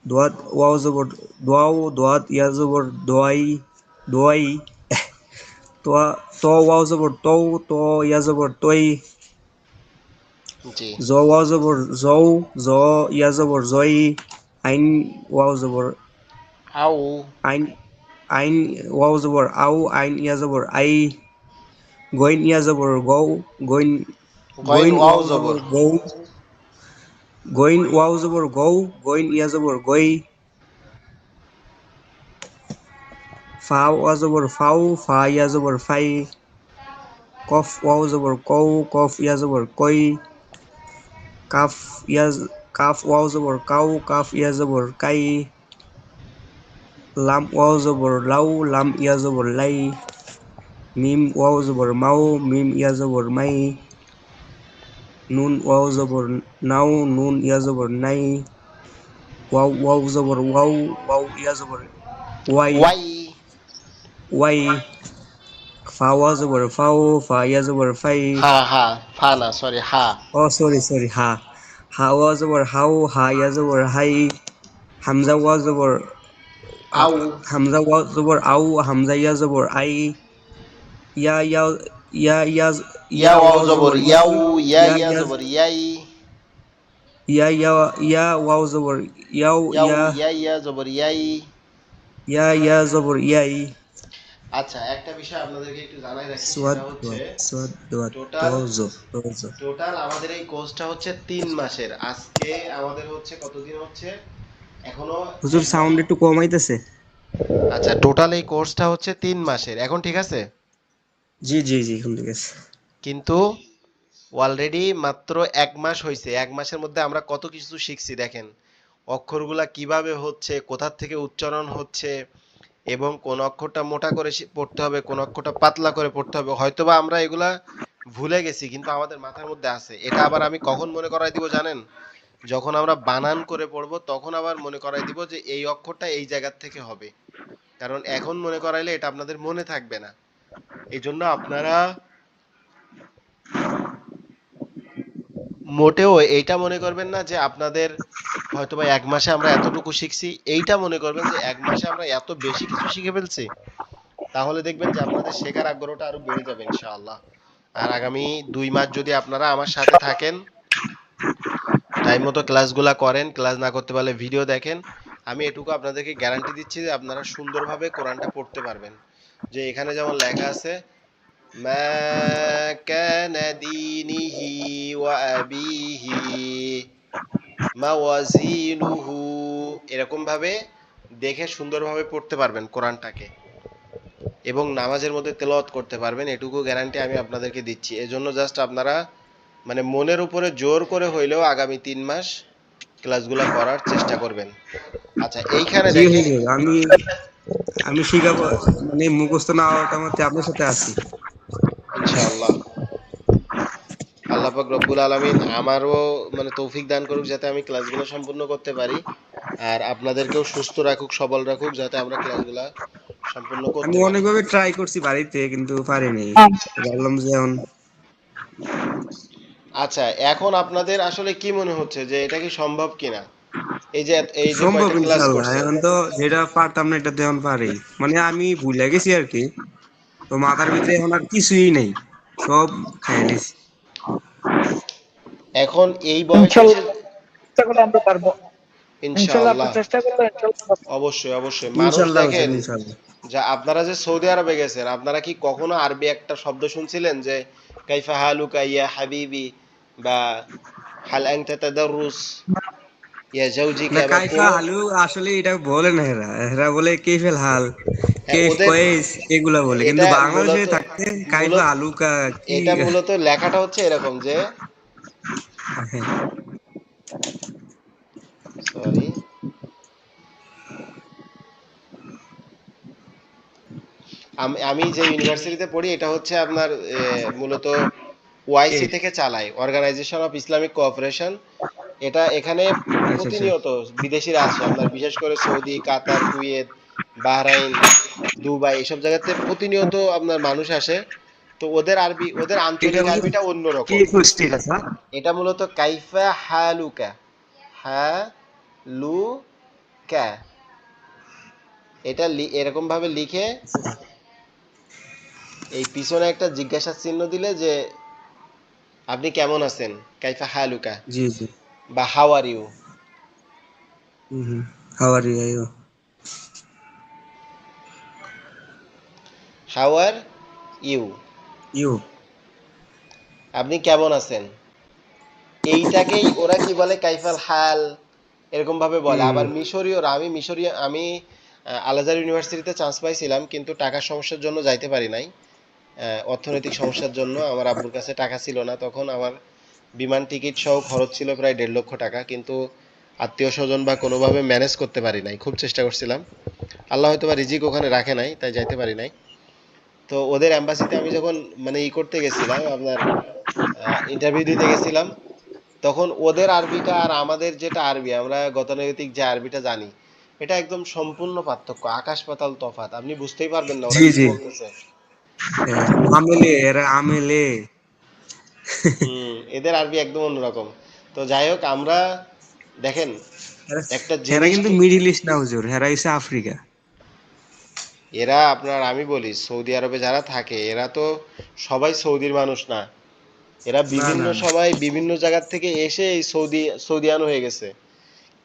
দোয়াদ ওয়া জবর দোয়াও, দোয়াদ ইয়া জবর দোয়াই, দোয়াই, তোয়া ত ওয়া জবর তৌ, ত ইয়া জবর তৈ, জি, জ ওয়া জবর জৌ, জ ইয়া জবর জই, আইন ওয়া জবর আউ, আইন, আইন ওয়া জবর আউ, আইন ইয়া জবর আই, গইন ইয়া জবর গৌ, গইন গইন গইন ওয়াও ওয়াও জবর। জবর গৌ, গইন ওয়াও জবর গৌ, গইন ইয়া জবর গই। ফা ওয়া জবর ফাউ, ফা ইয়া জবর ফাই। কফ ওয়াও জবর কৌ, কফ ইয়া জবর কই। কাফ ইয়া কাফ ওয়াও জবর কাউ, কাফ ইয়া জবর কাই। লাম ওয়াও জবর লাউ, লাম ইয়া জবর লাই। মিম ওয়াও জবর মাউ, মিম ইয়া জবর মাই। নুন ওয়াও জবর নাও, নুন ইয়া জবর নাই। ওয়াও ওয়াও জবর ওয়াও, ওয়াও ইয়া জবর ওয়াই, ওয়াই। ওয়াই। ফা ওয়া জবর ফাও, ফা ইয়া জবর ফাই। হা হা, ফা না, সরি, হা। ও সরি সরি, হা। হা ওয়া জবর হাউ, হা ইয়া জবর হাই। হামজা ওয়া জবর আউ। হামজা ওয়া জবর আউ, হামজা ইয়া জবর I. Yeah yeah yeah yeah yeah yeah wow ওয়া জবর জবর ইউ, ইয়াউ, ইয়া ইয়া ইয়া ইয়া জবর ইয়াই। ইয়া ইয়া ইয়া ওয়াও জবর ইয়াও, ইয়াউ, ইয়া ইয়া ইয়া জবর ইয়াই। ইয়া ইয়া জবর ইয়াই। আচ্ছা, একটা বিষয় আপনাদেরকে একটু জানাই রাখি, সোয়াদ সেটা হচ্ছে দোয়াত, সোয়াদ দোয়াত, টোটাল তোজো তোজো। টোটাল আমাদের এই কোর্সটা হচ্ছে 3 মাসের। আজকে আমাদের হচ্ছে কতদিন হচ্ছে, এখনো হুজুর 1 মাস। সাউন্ড একটু কমাইতেছে। আচ্ছা, টোটাল এই কোর্সটা হচ্ছে 3 মাসের, এখন ঠিক আছে? জি জি জি, এখন ঠিক আছে। কিন্তু অলরেডি মাত্র 1 মাস হয়েছে। 1 মাসের মধ্যে আমরা কত কিছু শিখছি দেখেন। অক্ষরগুলা কিভাবে হচ্ছে, কোথা থেকে উচ্চারণ হচ্ছে, এবং কোন অক্ষরটা মোটা করে পড়তে হবে, কোন অক্ষরটা পাতলা করে পড়তে হবে। হয়তোবা আমরা এগুলা ভুলে গেছি, কিন্তু আমাদের মাথার মধ্যে আছে। এটা আবার আমি কখন মনে করাই দিব জানেন? যখন আমরা বানান করে পড়বো, তখন আবার মনে করাই দিব যে এই অক্ষরটা এই জায়গার থেকে হবে। কারণ এখন মনে করাইলে এটা আপনাদের মনে থাকবে না। এই জন্য আপনারা মোটেও এইটা মনে করবেন না যে আপনাদের হয়তোবা 1 মাসে আমরা এতটুকু শিখছি। এইটা মনে করবেন যে 1 মাসে আমরা এত বেশি কিছু শিখে ফেলছি। তাহলে দেখবেন যে আপনাদের শেখার আগ্রহটা আরো বেড়ে যাবে ইনশাআল্লাহ। আর আগামী 2 মাস যদি আপনারা আমার সাথে থাকেন, টাইম মতো ক্লাসগুলা করেন, ক্লাস না করতে পারলে ভিডিও দেখেন, আমি এটুকু আপনাদেরকে গ্যারান্টি দিচ্ছি যে আপনারা সুন্দরভাবে কোরআনটা পড়তে পারবেন। যে এখানে যেমন লেখা আছে, মা কানা দীনিহি ওয়া আবিহি মাওয়াজিনুহু, এরকম ভাবে দেখে সুন্দরভাবে পড়তে পারবেন কোরআনটাকে, এবং নামাজের মধ্যে তেলাওয়াত করতে পারবেন। এটুকু গ্যারান্টি আমি আপনাদেরকে দিচ্ছি। এজন্য জাস্ট আপনারা মানে মনের উপরে জোর করে হইলেও আগামী 3 মাস ক্লাসগুলা করার চেষ্টা করবেন। আচ্ছা, এইখানে জি দেখেন। হুজুর, আমি আমি শিখাবো, মানে মুখস্থ না হওয়ার মধ্যে আপনার সাথে আছি। ইনশাআল্লাহ আল্লাহ পাক রব্বুল আলামিন আমারও মানে তৌফিক দান করুক যাতে আমি ক্লাসগুলো সম্পূর্ণ করতে পারি, আর আপনাদেরকেও সুস্থ রাখুক, সবল রাখুক, যাতে আমরা ক্লাসগুলা সম্পূর্ণ আমি করতে পারি। অনেকভাবে ট্রাই করছি বাড়িতে, কিন্তু পারিনি। ভাবলাম যে এখন আচ্ছা, এখন আপনাদের আসলে কি মনে হচ্ছে যে এটা কি সম্ভব কিনা, এই যে এই যে সম্ভব কয়টা ক্লাস ইনশাল্লাহ। করছেন? এখন তো যেটা পারতাম না এটা তো এখন পারি। মানে আমি ভুলে গেছি আর কি। তো মাথার ভিতরে এখন আর কিছুই নেই, সব খাইয়ে লিছি। এখন এই বয়সে এসে, ইনশাল্লাহ চেষ্টা করলে আমরা পারবো। ইনশাল্লাহ আপনি ইনশাআল্লাহ, চেষ্টা করলে ইনশাল্লাহ পারবো। অবশ্যই অবশ্যই। মানুষ ইনশাল্লাহ হুজুর, দেখেন, ইনশাল্লাহ। যা আপনারা যে সৌদি আরবে গেছেন, আপনারা কি কখনো আরবি একটা শব্দ শুনছিলেন যে কাইফা হালুকা ইয়া হাবিবি, বা হাল আনতা তাদাররুস, ইয়া না, জাউজিকা, বা কাইফা কোনো? হালু আসলে এটা বলে না, এরা এরা বলে কেফেল হাল, হ্যাঁ, কেফ ওদের কয়েস, এগুলা বলে। কিন্তু এটা বাংলাদেশে মূলত থাকতে কাইফা মূলত আলুকা কি? এটা মূলত লেখাটা হচ্ছে এরকম যে, সরি, আমি যে ইউনিভার্সিটিতে পড়ি এটা হচ্ছে আপনার মূলত ওআইসি কেফ। থেকে চালায়, অর্গানাইজেশন অফ ইসলামিক কোঅপারেশন। এটা এখানে আচ্ছা আচ্ছা। প্রতিনিয়ত বিদেশিরা আসে আপনার, বিশেষ করে সৌদি, কাতার, কুয়েত, বাহরাইন, দুবাই, এসব জায়গাতে প্রতিনিয়ত আপনার মানুষ আসে। তো ওদের আরবি, ওদের এটা আঞ্চলিক হুজুর আরবিটা অন্যরকম। কেফ স্টেটাস না? এটা মূলত কাইফা হালুকা, হ্যাঁ, লু কা, এটা এরকম ভাবে লিখে এই পিছনে একটা জিজ্ঞাসা চিহ্ন দিলে যে আপনি কেমন আছেন, কাইফা হালুকা, জি জি। বা how are you, hmm. How are you? How are you. You. আপনি কেমন আছেন, এইটাকেই ওরা কি বলে কাইফাল হাল, এরকম ভাবে বলে। হুম। আবার মিশরীয়রা, আমি আল আজহার ইউনিভার্সিটিতে চান্স পাইছিলাম, কিন্তু টাকার সমস্যার জন্য যাইতে পারি নাই। অর্থনৈতিক সমস্যার জন্য আমার আব্বুর কাছে টাকা ছিল না তখন। আমার বিমান টিকিট সহ খরচ ছিল প্রায় 1.5 লক্ষ টাকা, কিন্তু আত্মীয় স্বজন বা কোনোভাবে ম্যানেজ করতে পারি নাই। খুব চেষ্টা করছিলাম, আল্লাহ হয়তো বা রিজিক ওখানে রাখে নাই, তাই যাইতে পারি নাই। তো ওদের অ্যাম্বাসিতে আমি যখন মানে করতে গেছিলাম, আপনার ইন্টারভিউ দিতে গেছিলাম, তখন ওদের আরবিটা আর আমাদের যেটা আরবি, আমরা গতানুগতিক যে আরবিটা জানি, এটা একদম সম্পূর্ণ পার্থক্য, আকাশ পাতাল তফাৎ। আপনি বুঝতেই পারবেন না ওরা জি কি জি। বলতেছে। হ্যাঁ, আমেলে এরা আমেলে। এদের আরবি একদম অন্যরকম। তো যাই হোক, আমরা দেখেন এরা- একটা এরা জিনিস কিন্তু মিডিল ইস্ট না হুজুর, এরা হইছে আফ্রিকা। এরা আপনার, আমি বলি সৌদি আরবে যারা থাকে এরা তো সবাই সৌদির মানুষ না। এরা না বিভিন্ন না। সময় বিভিন্ন জায়গার থেকে এসে এই সৌদিয়ান হয়ে গেছে।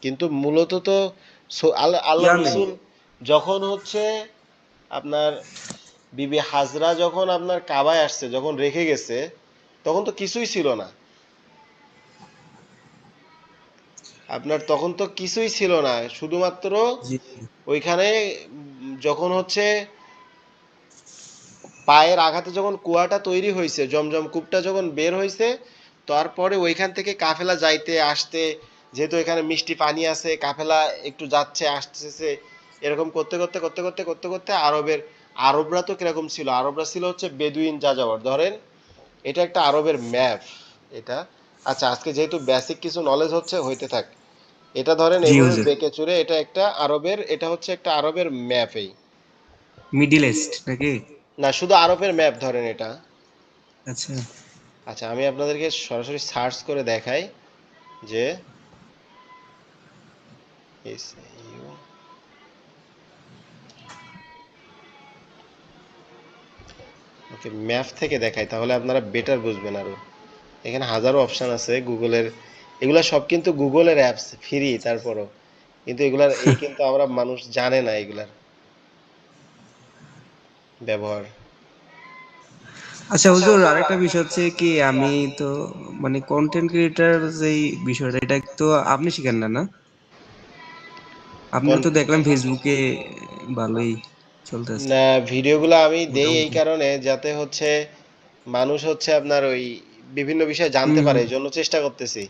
কিন্তু মূলত তো আল্লাহ ইয়ামেন। রসুল যখন হচ্ছে আপনার বিবি হাজরা যখন আপনার কাবায় আসছে, যখন রেখে গেছে, তখন তো কিছুই ছিল না। আপনার তখন তো কিছুই ছিল না, শুধুমাত্র জি। ওইখানে যখন হচ্ছে পায়ের আঘাতে যখন কুয়াটা তৈরি হয়েছে, জমজম কূপটা যখন বের হয়েছে, তারপরে ওইখান থেকে কাফেলা যাইতে আসতে, যেহেতু এখানে মিষ্টি পানি আছে, কাফেলা একটু যাচ্ছে আসতেছে, এরকম করতে করতে করতে করতে করতে করতে আরবরা তো কিরকম ছিল, আরবরা ছিল হচ্ছে বেদুইন যাযাবর। ধরেন এটা একটা আরবের ম্যাপ এটা। আচ্ছা, আজকে যেহেতু বেসিক কিছু নলেজ হচ্ছে, হইতে থাক। এটা ধরেন জি এইভাবে হুজুর। বেঁকে চুরে, এটা একটা আরবের, এটা হচ্ছে একটা আরবের ম্যাপ। এই মিডিল ইস্ট নাকি? না, শুধু আরবের ম্যাপ ধরেন এটা। আচ্ছা। আচ্ছা, আমি আপনাদেরকে সরাসরি সার্চ করে দেখাই যে ওকে, ম্যাপ থেকে দেখাই, তাহলে আপনারা বেটার বুঝবেন আরো। এখানে হাজারো অপশন আছে গুগলের, এগুলা সব কিন্তু গুগলের অ্যাপস, ফ্রি তারপরও, কিন্তু এগুলার কিন্তু আমরা মানুষ জানে না এগুলার ব্যবহার। আচ্ছা হুজুর, আরেকটা বিষয় হচ্ছে কি, আমি তো মানে কন্টেন্ট ক্রিয়েটার যেই বিষয়টা, এটা তো আপনি শিখেন না না? আপনার কোন তো দেখলাম ফেসবুকে ভালোই চলতেছে না, ভিডিওগুলো আমি দেই এই মোটামুটি। কারণে যাতে হচ্ছে মানুষ হচ্ছে আপনার ওই বিভিন্ন বিষয় জানতে হুম পারে, হুম। এই জন্য চেষ্টা করতেছি।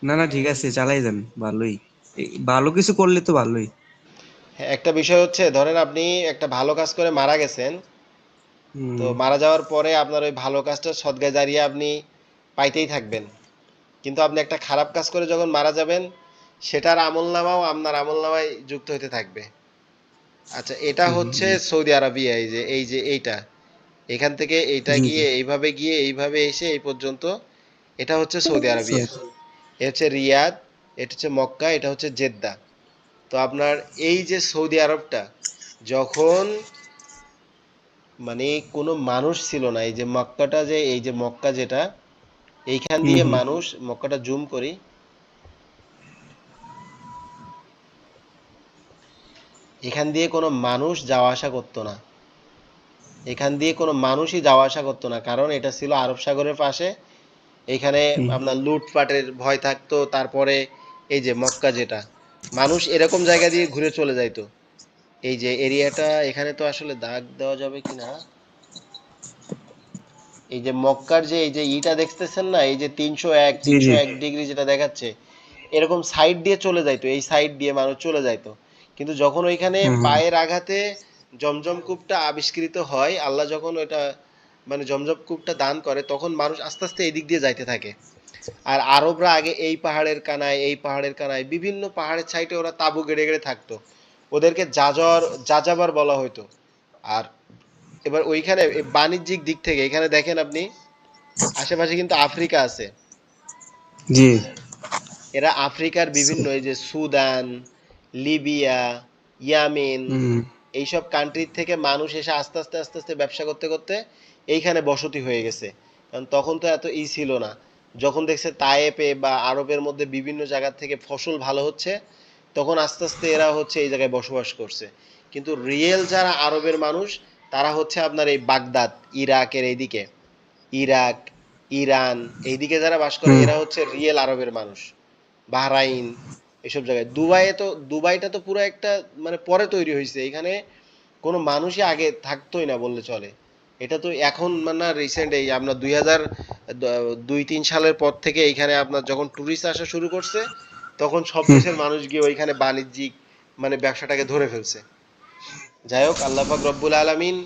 না না, ঠিক আছে, চালাই যান, ভালোই। ভালো কিছু করলে তো ভালোই। হ্যাঁ, একটা বিষয় হচ্ছে ধরেন আপনি একটা ভালো কাজ করে মারা গেছেন, তো হুম। মারা যাওয়ার পরে আপনার ওই ভালো কাজটা সদকা জারিয়া আপনি পাইতেই থাকবেন। কিন্তু আপনি একটা খারাপ কাজ করে যখন মারা যাবেন, সেটার আমলনামাও আপনার আমলনামায় যুক্ত হতে থাকবে। আচ্ছা, এটা হুম, হচ্ছে জি। সৌদি আরবিয়া, এই যে এইটা, এখান থেকে এইটা জি জি। গিয়ে এইভাবে এসে এই পর্যন্ত, এটা হচ্ছে সৌদি আরবিয়া। সরি। এ হচ্ছে রিয়াদ, এটা হচ্ছে মক্কা, এটা হচ্ছে জেদ্দা। তো আপনার এই যে সৌদি আরবটা, যখন মানে কোনো মানুষ ছিল না, এই যে মক্কাটা, যে এই যে মক্কা যেটা, এইখান হুম দিয়ে হুম। মানুষ, মক্কাটা জুম করি, এখান দিয়ে কোনো মানুষ যাওয়া আসা করতো না। এখান দিয়ে কোনো মানুষই যাওয়া আসা করতো না, কারণ এটা ছিল আরব সাগরের পাশে। এখানে হুম। আপনার লুটপাটের ভয় থাকতো। তারপরে এই যে মক্কা যেটা, মানুষ এরকম জায়গা দিয়ে ঘুরে চলে যাইতো। এই যে এরিয়াটা, এখানে তো আসলে দাগ দেওয়া যাবে কিনা, এই যে মক্কার যে এই যে ইটা দেখতেছেন না, এই যে 301 জি জি। 301 ডিগ্রি যেটা দেখাচ্ছে, এরকম সাইড দিয়ে চলে যাইতো, এই সাইড দিয়ে মানুষ চলে যাইতো। কিন্তু যখন ওইখানে হুম হুম। পায়ের আঘাতে জমজম কূপটা আবিষ্কৃত হয়, আল্লাহ যখন ওইটা মানে জমজম কূপটা দান করে, তখন মানুষ আস্তে আস্তে এই দিক দিয়ে যাইতে থাকে। আর আরবরা আগে এই পাহাড়ের কানায়, এই পাহাড়ের কানায়, বিভিন্ন পাহাড়ের সাইডে ওরা তাঁবু গেড়ে গেড়ে থাকতো। ওদেরকে যাযাবর বলা হতো। আর এবার ওইখানে এই বাণিজ্যিক দিক থেকে এখানে দেখেন আপনি, আশেপাশে কিন্তু আফ্রিকা আছে। জি। এরা আফ্রিকার বিভিন্ন এই যে সুদান, লিবিয়া, ইয়ামেন, হুম। এইসব কান্ট্রি থেকে মানুষ এসে আস্তে আস্তে আস্তে আস্তে ব্যবসা করতে করতে এইখানে বসতি হয়ে গেছে। কারণ তখন তো এত ছিল না। যখন দেখছে তায়েপে বা আরবের মধ্যে বিভিন্ন জায়গা থেকে ফসল ভালো হচ্ছে, তখন আস্তে আস্তে এরা হচ্ছে এই জায়গায় বসবাস করছে। কিন্তু রিয়েল যারা আরবের মানুষ, তারা হচ্ছে আপনার এই বাগদাদ, ইরাকের এইদিকে, ইরাক, ইরান, এইদিকে যারা বাস করে হুম এরা হচ্ছে রিয়েল আরবের মানুষ। বাহরাইন, এসব জায়গায়। দুবাইটা তো পুরো একটা মানে পরে তৈরি হয়েছে। এখানে কোনো মানুষই আগে থাকতোই না বললে চলে। এটা তো এখন মানে রিসেন্ট, এই আপনার 2002-3 সালের পর থেকে এইখানে আপনার যখন টুরিস্ট আসা শুরু করছে, তখন সব হুম দেশের মানুষ গিয়ে ওইখানে বাণিজ্যিক মানে ব্যবসাটাকে ধরে ফেলছে। যাই হোক, আল্লাহ পাক রব্বুল আলামিন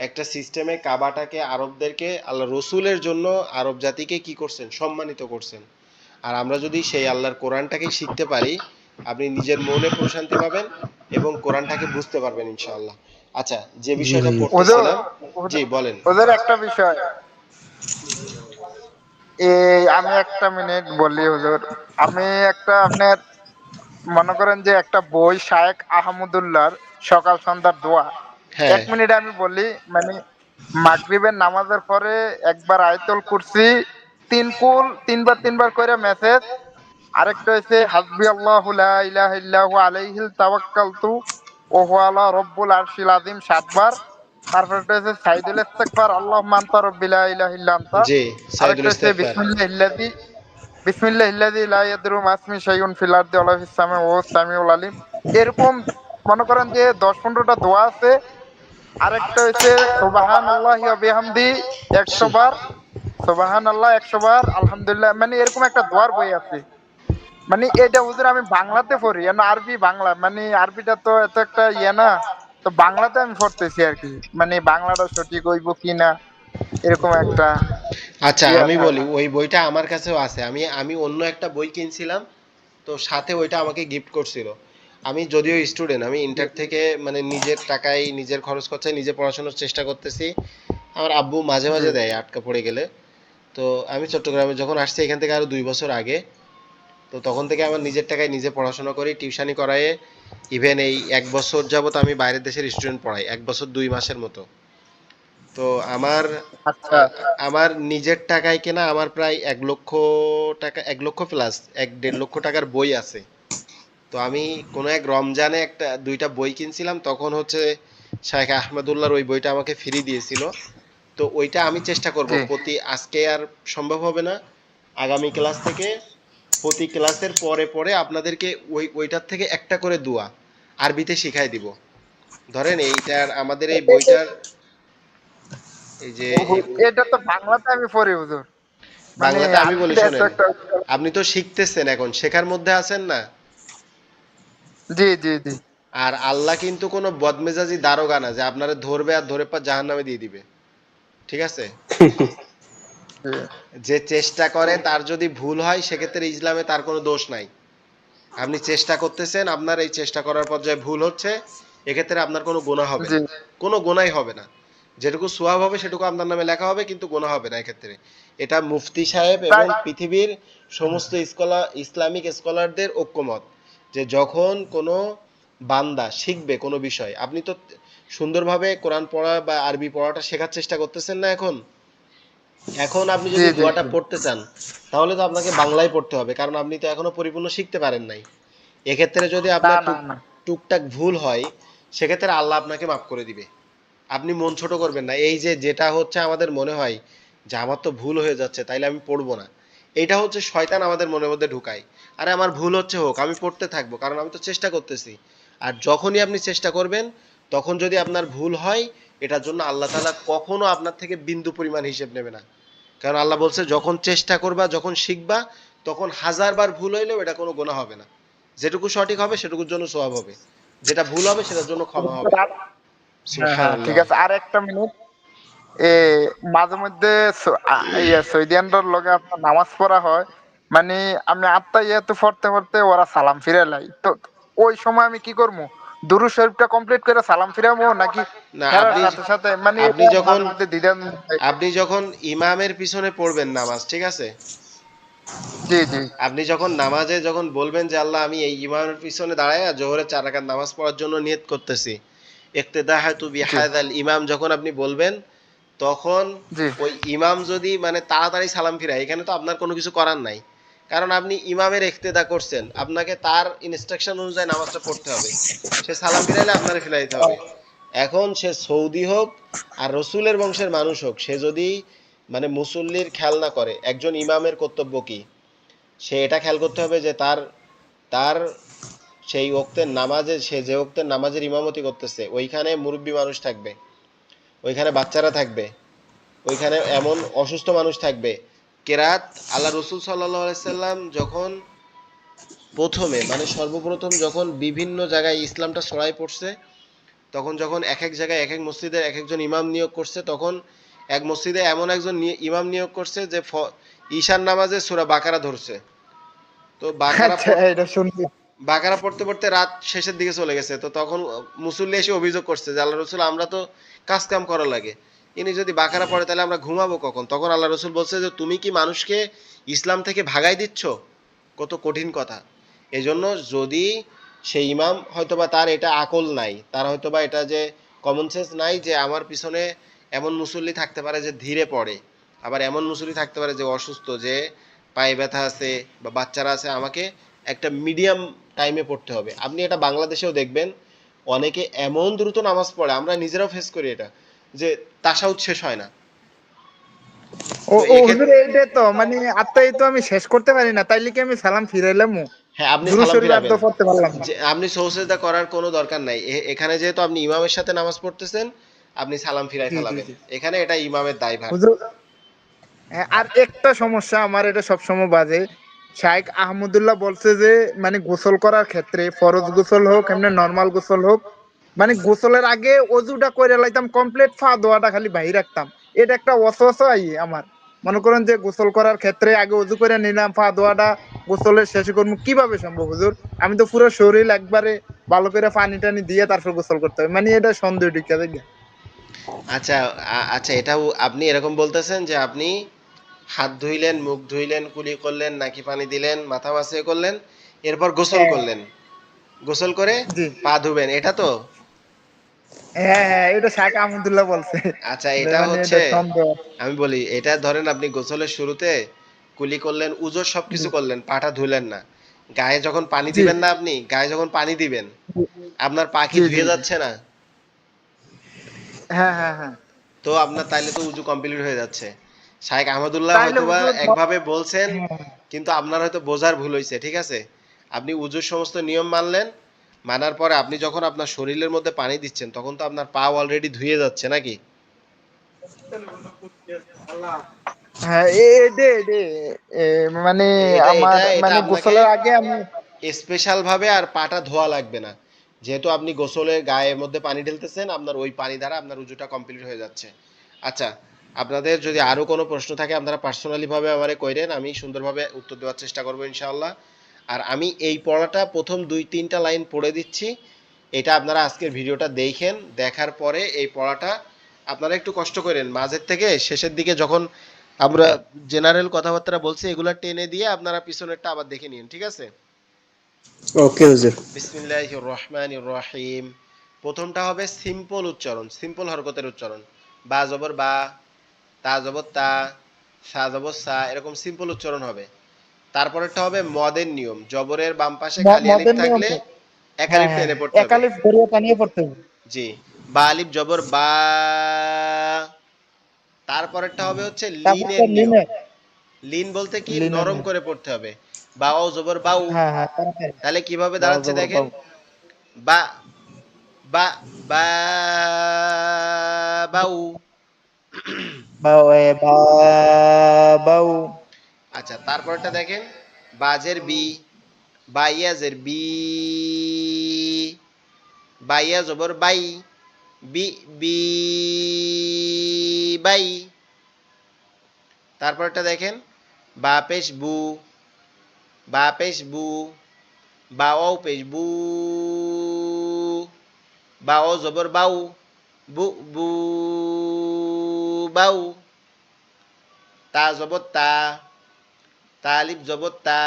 একটা সিস্টেমে কাবাটাকে আরবদেরকে আল্লাহ রসুলের জন্য আরব জাতিকে কি করছেন, সম্মানিত করছেন। আর আমরা যদি সেই আল্লাহর কোরআনটাকেই শিখতে পারি, আপনি নিজের মনে প্রশান্তি পাবেন এবং কোরআনটাকে বুঝতে পারবেন ইনশাআল্লাহ। আচ্ছা, যে জি বিষয়টা জি ওদের পড়তেছিলাম, জি বলেন। ওদের একটা বিষয়, এই আমি একটা মিনিট বলি হুজুর। আমি একটা আপনার মনে করেন যে একটা বই শায়েখ আহমদুল্লাহর সকাল সন্ধ্যার দোয়া, হ্যাঁ। 1 মিনিট আমি বলি। মানে মাগরিবের নামাজের পরে একবার আয়াতুল কুরসি, 3 কুল, তিনবার তিনবার করে মেসেজ। আরেকটা হচ্ছে হাসবি আল্লাহু লা ইলাহা ইল্লাহু আলাইহিল তাওয়াক্কালতু ওয়া হুয়া আলা রব্বুল আরশিল আযীম 7 বার। তারপরটা হচ্ছে সাইদুল ইস্তিগফার আল্লাহুম্মা আনতা রাব্বি লা ইলাহা ইল্লা আনতা। জি, সাইদুল আরেকটা হচ্ছে ইস্তেগফার। বিসমিল্লাহিল্লাযী লা ইয়াদুররু মা ইসমিহি শাইউন ফিল আরদি ওয়া লা ফিস সামাই ওয়া হুয়াস সামিউল আলিম। এরকম মনে করেন যে 10-15টা দোয়া আছে। আরেকটা হচ্ছে সুবহানাল্লাহি ওয়া বিহামদি 100 বার, সুবহানাল্লাহ 100 বার, আলহামদুলিল্লাহ, মানে এরকম একটা দোয়ার বই আছে। মানে এটা হুজুর আমি বাংলাতে পড়ি, আরবি বাংলা, মানে আরবিটা তো এত একটা না। তো বাংলাতে আমি পড়তেছি আর কি, মানে বাংলাটা সঠিক হইব কিনা এরকম একটা আচ্ছা, আমি বলি, থাকে। ওই বইটা আমার কাছেও আছে। আমি আমি অন্য একটা বই কিনছিলাম, তো সাথে ওইটা আমাকে গিফট করছিল। আমি যদিও স্টুডেন্ট, আমি ইন্টার থেকে মানে নিজের টাকায় নিজের খরচ খরচায় নিজে পড়াশোনার চেষ্টা করতেছি। আমার আব্বু মাঝে জি মাঝে দেয় আটকা পড়ে গেলে। তো আমি চট্টগ্রামে যখন আসছি এখান থেকে আরো 2 বছর আগে, তো তখন থেকে আমার নিজের টাকায় নিজে পড়াশোনা করি, টিউশনি করায়ে। ইভেন এই 1 বছর যাবত আমি বাইরের দেশের স্টুডেন্ট পড়াই, 1 বছর 2 মাসের মতো। তো আমার আচ্ছা আমার নিজের টাকায় কেনা আমার প্রায় 1 লক্ষ টাকা, 1 লক্ষ প্লাস 1-1.5 লক্ষ টাকার বই আছে। তো আমি কোনো এক রমজানে একটা দুইটা বই কিনছিলাম, তখন হচ্ছে শাইখ আহমেদুল্লাহর ওই বইটা আমাকে ফ্রি দিয়েছিল। তো ওইটা আমি চেষ্টা করব জি প্রতি, আজকে আর সম্ভব হবে না, আগামী ক্লাস থেকে প্রতি ক্লাসের পরে পরে আপনাদেরকে ওইটার থেকে একটা করে দোয়া আরবিতে শিখাই দিব। ধরেন এইটার আমাদের এই বইটার এই যে এই এটা তো বাংলাতে আমি পড়ি হুজুর, মানে বাংলাতে আমি বলি আরবিটা এত শোনেন, একটা। আপনি তো শিখতেছেন, এখন শেখার মধ্যে আছেন না। জি জি জি আর আল্লাহ কিন্তু কোনো বদমেজাজি দারোগা না যে আপনারা ধরবে আর ধরে পা জাহান্নামে দিয়ে দিবে। ঠিক আছে? জি। যে চেষ্টা করে তার যদি ভুল হয় সেক্ষেত্রে ইসলামে তার কোনো দোষ নাই। আপনি চেষ্টা করতেছেন, আপনার এই চেষ্টা করার পর্যায়ে ভুল হচ্ছে, এক্ষেত্রে আপনার কোনো গুনাহ হবে জি না। কোনো গুনাহই হবে না। যেটুকু সওয়াব হবে সেটুকু আপনার নামে লেখা হবে, কিন্তু গুনাহ হবে না এক্ষেত্রে। এটা মুফতি সাহেব এবং তাই। পৃথিবীর সমস্ত ইসলামিক স্কলারদের ঐক্যমত, যে যখন কোনো বান্দা শিখবে কোনো বিষয়, আপনি তো সুন্দরভাবে কোরআন পড়া বা আরবি পড়াটা শেখার চেষ্টা করতেছেন না এখন। এখন আপনি জি যদি জি দোয়াটা জি। পড়তে চান, তাহলে তো আপনাকে বাংলায় পড়তে হবে, কারণ আপনি তো এখনো পরিপূর্ণ শিখতে পারেন নাই। এক্ষেত্রে যদি না আপনার না না। টুকটাক ভুল হয়, সেক্ষেত্রে আল্লাহ আপনাকে মাফ করে দিবে। আপনি মন ছোট করবেন না। এই যে যেটা হচ্ছে আমাদের মনে হয় যে আমার তো ভুল হয়ে যাচ্ছে তাইলে আমি পড়বো না, এইটা হচ্ছে শয়তান আমাদের মনের মধ্যে ঢুকায়। আরে আমার ভুল হচ্ছে হোক, আমি পড়তে থাকবো, কারণ আমি তো চেষ্টা করতেছি। আর যখনই আপনি চেষ্টা করবেন, তখন যদি আপনার ভুল হয়, এটার জন্য আল্লাহ তাআলা কখনো আপনার থেকে বিন্দু পরিমাণ হিসেব নেবে না। কারণ আল্লাহ বলছে যখন চেষ্টা করবা, যখন শিখবা, তখন 1000 বার ভুল হইলেও এটা কোনো গুনাহ হবে না। যেটুকু সঠিক হবে সেটুকুর জন্য সওয়াব হবে, যেটা ভুল হবে সেটার জন্য ক্ষমা হবে। হ্যাঁ হ্যাঁ ঠিক সুবহানাল্লাহ। আছে, আর একটা মিনিট। এ মাঝে মধ্যে সৌদিয়ানদের লগে আপনার নামাজ পড়া হয়। মানে আমি আত্মা ইয়েতে পড়তে পড়তে ওরা সালাম ফিরে লাই, তো ওই সময় আমি কি করবো? দুরূদ শরীফটা কমপ্লিট করে সালাম ফিরাবো নাকি না, ফেরার আপনি সাথে সাথে, মানে আপনি এটা যখন মাঝে মধ্যে দ্বিধা। আপনি যখন ইমামের পিছনে পড়বেন নামাজ, ঠিক আছে? জি জি আপনি যখন নামাজে যখন বলবেন যে আল্লাহ আমি এই ইমামের পিছনে দাঁড়ায় জোহরের 4 রাকাত নামাজ পড়ার জন্য নিয়ত করতেছি, ইক্তেদাহাতু জি বিহাদাল ইমাম, যখন আপনি বলবেন, তখন জি ওই ইমাম যদি মানে তাড়াতাড়ি সালাম ফিরায়, এখানে তো আপনার কোনো কিছু করার নাই। কারণ আপনি ইমামের ইক্তেদা করছেন, আপনাকে তার ইনস্ট্রাকশন অনুযায়ী নামাজটা পড়তে হবে। সে সালাম ফিরাইলে আপনারে ফিরাইতে হবে। এখন সে সৌদি হোক আর রসুলের বংশের মানুষ হোক, সে যদি মানে মুসল্লির খেয়াল না করে, একজন ইমামের কর্তব্য কি? সে এটা খেয়াল করতে হবে যে তার তার সেই ওক্তের নামাজে, সে যে ওক্তের নামাজের ইমামতি করতেছে ওইখানে মুরব্বী মানুষ থাকবে, ওইখানে বাচ্চারা থাকবে, ওইখানে এমন অসুস্থ মানুষ থাকবে। কেরাত আল্লাহ রসুল সাল্লাহ সাল্লাম যখন প্রথমে মানে সর্বপ্রথম যখন বিভিন্ন জায়গায় ইসলামটা ছড়াই পড়ছে, তখন যখন এক এক জায়গায় এক এক মসজিদের এক একজন ইমাম নিয়োগ করছে, তখন এক মসজিদে এমন একজন ইমাম নিয়োগ করছে যে ঈশান নামাজে সূরা বাকারা ধরছে। তো আচ্ছা, এটা শুনছি। বাকারা পড়তে পড়তে রাত শেষের দিকে চলে গেছে। তো তখন মুসল্লি এসে অভিযোগ করছে যে আল্লাহ রসুল, আমরা তো কাজ কাম করা লাগে, ইনি যদি বাকারা পড়ে তাহলে আমরা ঘুমাবো কখন? তখন আল্লাহ রসুল বলছে যে তুমি কি মানুষকে ইসলাম থেকে ভাগাই দিচ্ছ? কত কঠিন কথা। এজন্য যদি সেই ইমাম হয়তোবা তার এটা আকল নাই, তার হয়তোবা এটা যে কমন সেন্স নাই যে আমার পিছনে এমন মুসল্লি থাকতে পারে যে ধীরে পড়ে, আবার এমন মুসল্লি থাকতে পারে যে অসুস্থ, যে পায়ে ব্যথা আছে বা বাচ্চারা আছে, আমাকে একটা মিডিয়াম টাইমে পড়তে হবে। আপনি এটা বাংলাদেশেও দেখবেন, অনেকে এমন দ্রুত নামাজ পড়ে, আমরা নিজেরাও ফেস করি এটা, যে তাশাহুদ শেষ হয় না। ও তো ও হুজুর, এক্ষেত্রে এইটা তো মানে আত্মাই তো আমি শেষ করতে পারি না, তাইলে কি আমি সালাম ফিরাইলাম? হ্যাঁ, আপনি দুরূদ সালাম শরীফ আর তো ফিরাবেন। পড়তে পারলাম না। যে আপনি সৌজেদা করার কোনো দরকার নাই, এখানে যেহেতু আপনি ইমামের সাথে নামাজ পড়তেছেন, আপনি সালাম ফিরাই জি জি ফেলাবেন। জি এখানে এটা ইমামের দায়ভার। হুজুর, আর একটা সমস্যা আমার, এটা সবসময় বাজে। শাইখ আহমদুল্লাহ বলছে যে মানে গোসল করার ক্ষেত্রে ফরজ গোসল হোক এমনি নর্মাল গোসল হোক, মানে গোসলের আগে অজুটা করে লাইতাম কমপ্লিট, ফা দোয়াটা খালি বাহির রাখতাম। এটা একটা ওয়াসওয়াসা আমার। মনে করেন যে গোসল করার ক্ষেত্রে আগে অজু করে নিলাম, ফা দোয়াটা গোসলের শেষে করবো, কিভাবে সম্ভব হুজুর? আমি তো পুরো শরীর একবারে ভালো করে পানি টানি দিয়ে তারপর গোসল করতে হবে, মানে এটা সন্দেহ টিকা দেখে। আচ্ছা, আচ্ছা, এটাও আপনি এরকম বলতেছেন যে আপনি হাত ধুইলেন, মুখ ধুইলেন, কুলি করলেন, নাকি পানি দিলেন, মাথা মাসে করলেন, এরপর গোসল হ্যাঁ করলেন, গোসল করে জি, পা ধুবেন, এটা তো? হ্যাঁ হ্যাঁ, এটা শাইখ আহমদুল্লাহ বলছে। আচ্ছা, যে এটা মানে হচ্ছে, এটা সন্দেহ। আমি বলি, এটা ধরেন আপনি গোসলের শুরুতে কুলি করলেন, উজর জি সবকিছু করলেন, পাটা ধুলেন না, গায়ে যখন পানি জি দিবেন না, আপনি গায়ে যখন পানি দিবেন, আপনার পা কি জি জি ধুয়ে জি। যাচ্ছে না? হ্যাঁ হ্যাঁ হ্যাঁ। তো আপনার তাইলে তো উজু কমপ্লিট হয়ে যাচ্ছে। শাইখ আহমদুল্লাহ তাইলে হয়তোবা হুজুর একভাবে বলছেন, হ্যাঁ, কিন্তু আপনার হয়তো বোঝার ভুল হয়েছে, ঠিক আছে? আপনি উজুর সমস্ত নিয়ম মানলেন, মানার পরে আপনি যখন আপনার শরীরের মধ্যে পানি দিচ্ছেন, তখন তো আপনার পা অলরেডি ধুয়ে যাচ্ছে নাকি? হ্যাঁ এডে এডে এ, মানে এটা আমার এটা এটা মানে আপনাকে গোসলের আগে আমি। স্পেশাল ভাবে আর পাটা ধোয়া লাগবে না, যেহেতু আপনি গোসলের গায়ের মধ্যে পানি ঢেলতেছেন, আপনার ওই পানি দ্বারা আপনার উজুটা কমপ্লিট হয়ে যাচ্ছে। আচ্ছা, আপনাদের যদি আরো কোনো প্রশ্ন থাকে আপনারা পার্সোনালি ভাবে আমারে কইরেন, আমি সুন্দরভাবে উত্তর দেওয়ার চেষ্টা করবো ইনশাআল্লাহ। আর আমি এই পড়াটা প্রথম 2-3টা লাইন পড়ে দিচ্ছি, এটা আপনারা আজকের ভিডিওটা দেখেন, দেখার পরে এই পড়াটা আপনারা একটু কষ্ট করেন, মাঝের থেকে শেষের দিকে যখন আমরা জেনারেল কথাবার্তা বলছি এগুলা টেনে দিয়ে আপনারা পিছনেরটা আবার দেখে নিন, ঠিক আছে? ওকে হুজুর। বিসমিল্লাহির রহমানির রহিম। প্রথমটা হবে সিম্পল উচ্চারণ, সিম্পল হরকতের উচ্চারণ। বা জবর বা, তা জবর তা, সা জবর সা, এরকম সিম্পল উচ্চারণ হবে। তারপরেরটা হবে মদের নিয়ম, জবরের বাম পাশে খালি আলিফ মদের নিয়ম থাকলে তো। এক হ্যাঁ আলিফ হ্যাঁ টেনে হ্যাঁ, পড়তে হবে। একালিফ ধরিয়ে টানিয়ে পড়তে হবে। জি। বা আলিফ জবর বা। তারপরেরটা হবে হচ্ছে তারপরে লিনের নিয়ম। লিনে, লিন বলতে কি, লিনে নরম নিয়ম। করে পড়তে হবে। বাও জবর বাউ। হ্যাঁ হ্যাঁ, তাড়াতাড়ি। তাহলে কিভাবে বাউ দাঁড়াচ্ছে জবর দেখেন, বাউ। বা, বা, বা, বাউ। বাউ বা, বাউ। আচ্ছা, তারপরটা দেখেন, বাজের বি, বাইয়াজের বি, বাইয়া জবর বাই, বি, বি, বাই। তারপরটা দেখেন, বা পেশ বু, বা পেশ বু, বাও পেশ বু, বাও জবর বাউ, বু, বু, বাউ। তা জবর তা, তালিব জবর তা,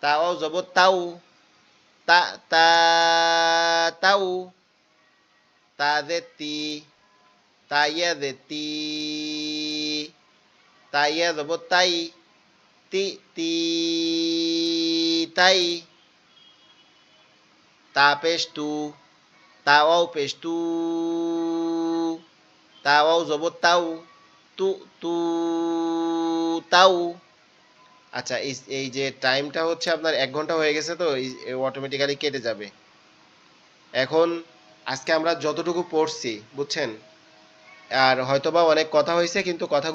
তাও জবর তাও, তা, তা, তাও। তাদেরটি, তাইয়াদেরটি, তাইয়া জবর তাই, তি, তি, তাই। তাপেশ তু, তা ওয়াও পেশ তু, তা ওয়াও জবর তাও, তু তু তাও। আচ্ছা, এই এই যে টাইমটা হচ্ছে আপনার 1 ঘন্টা হয়ে গেছে, তো অটোমেটিক্যালি কেটে যাবে। এখন আজকে আমরা যতটুকু পড়ছি বুঝছেন, আর হয়তোবা অনেক কথা হয়েছে, কিন্তু কথা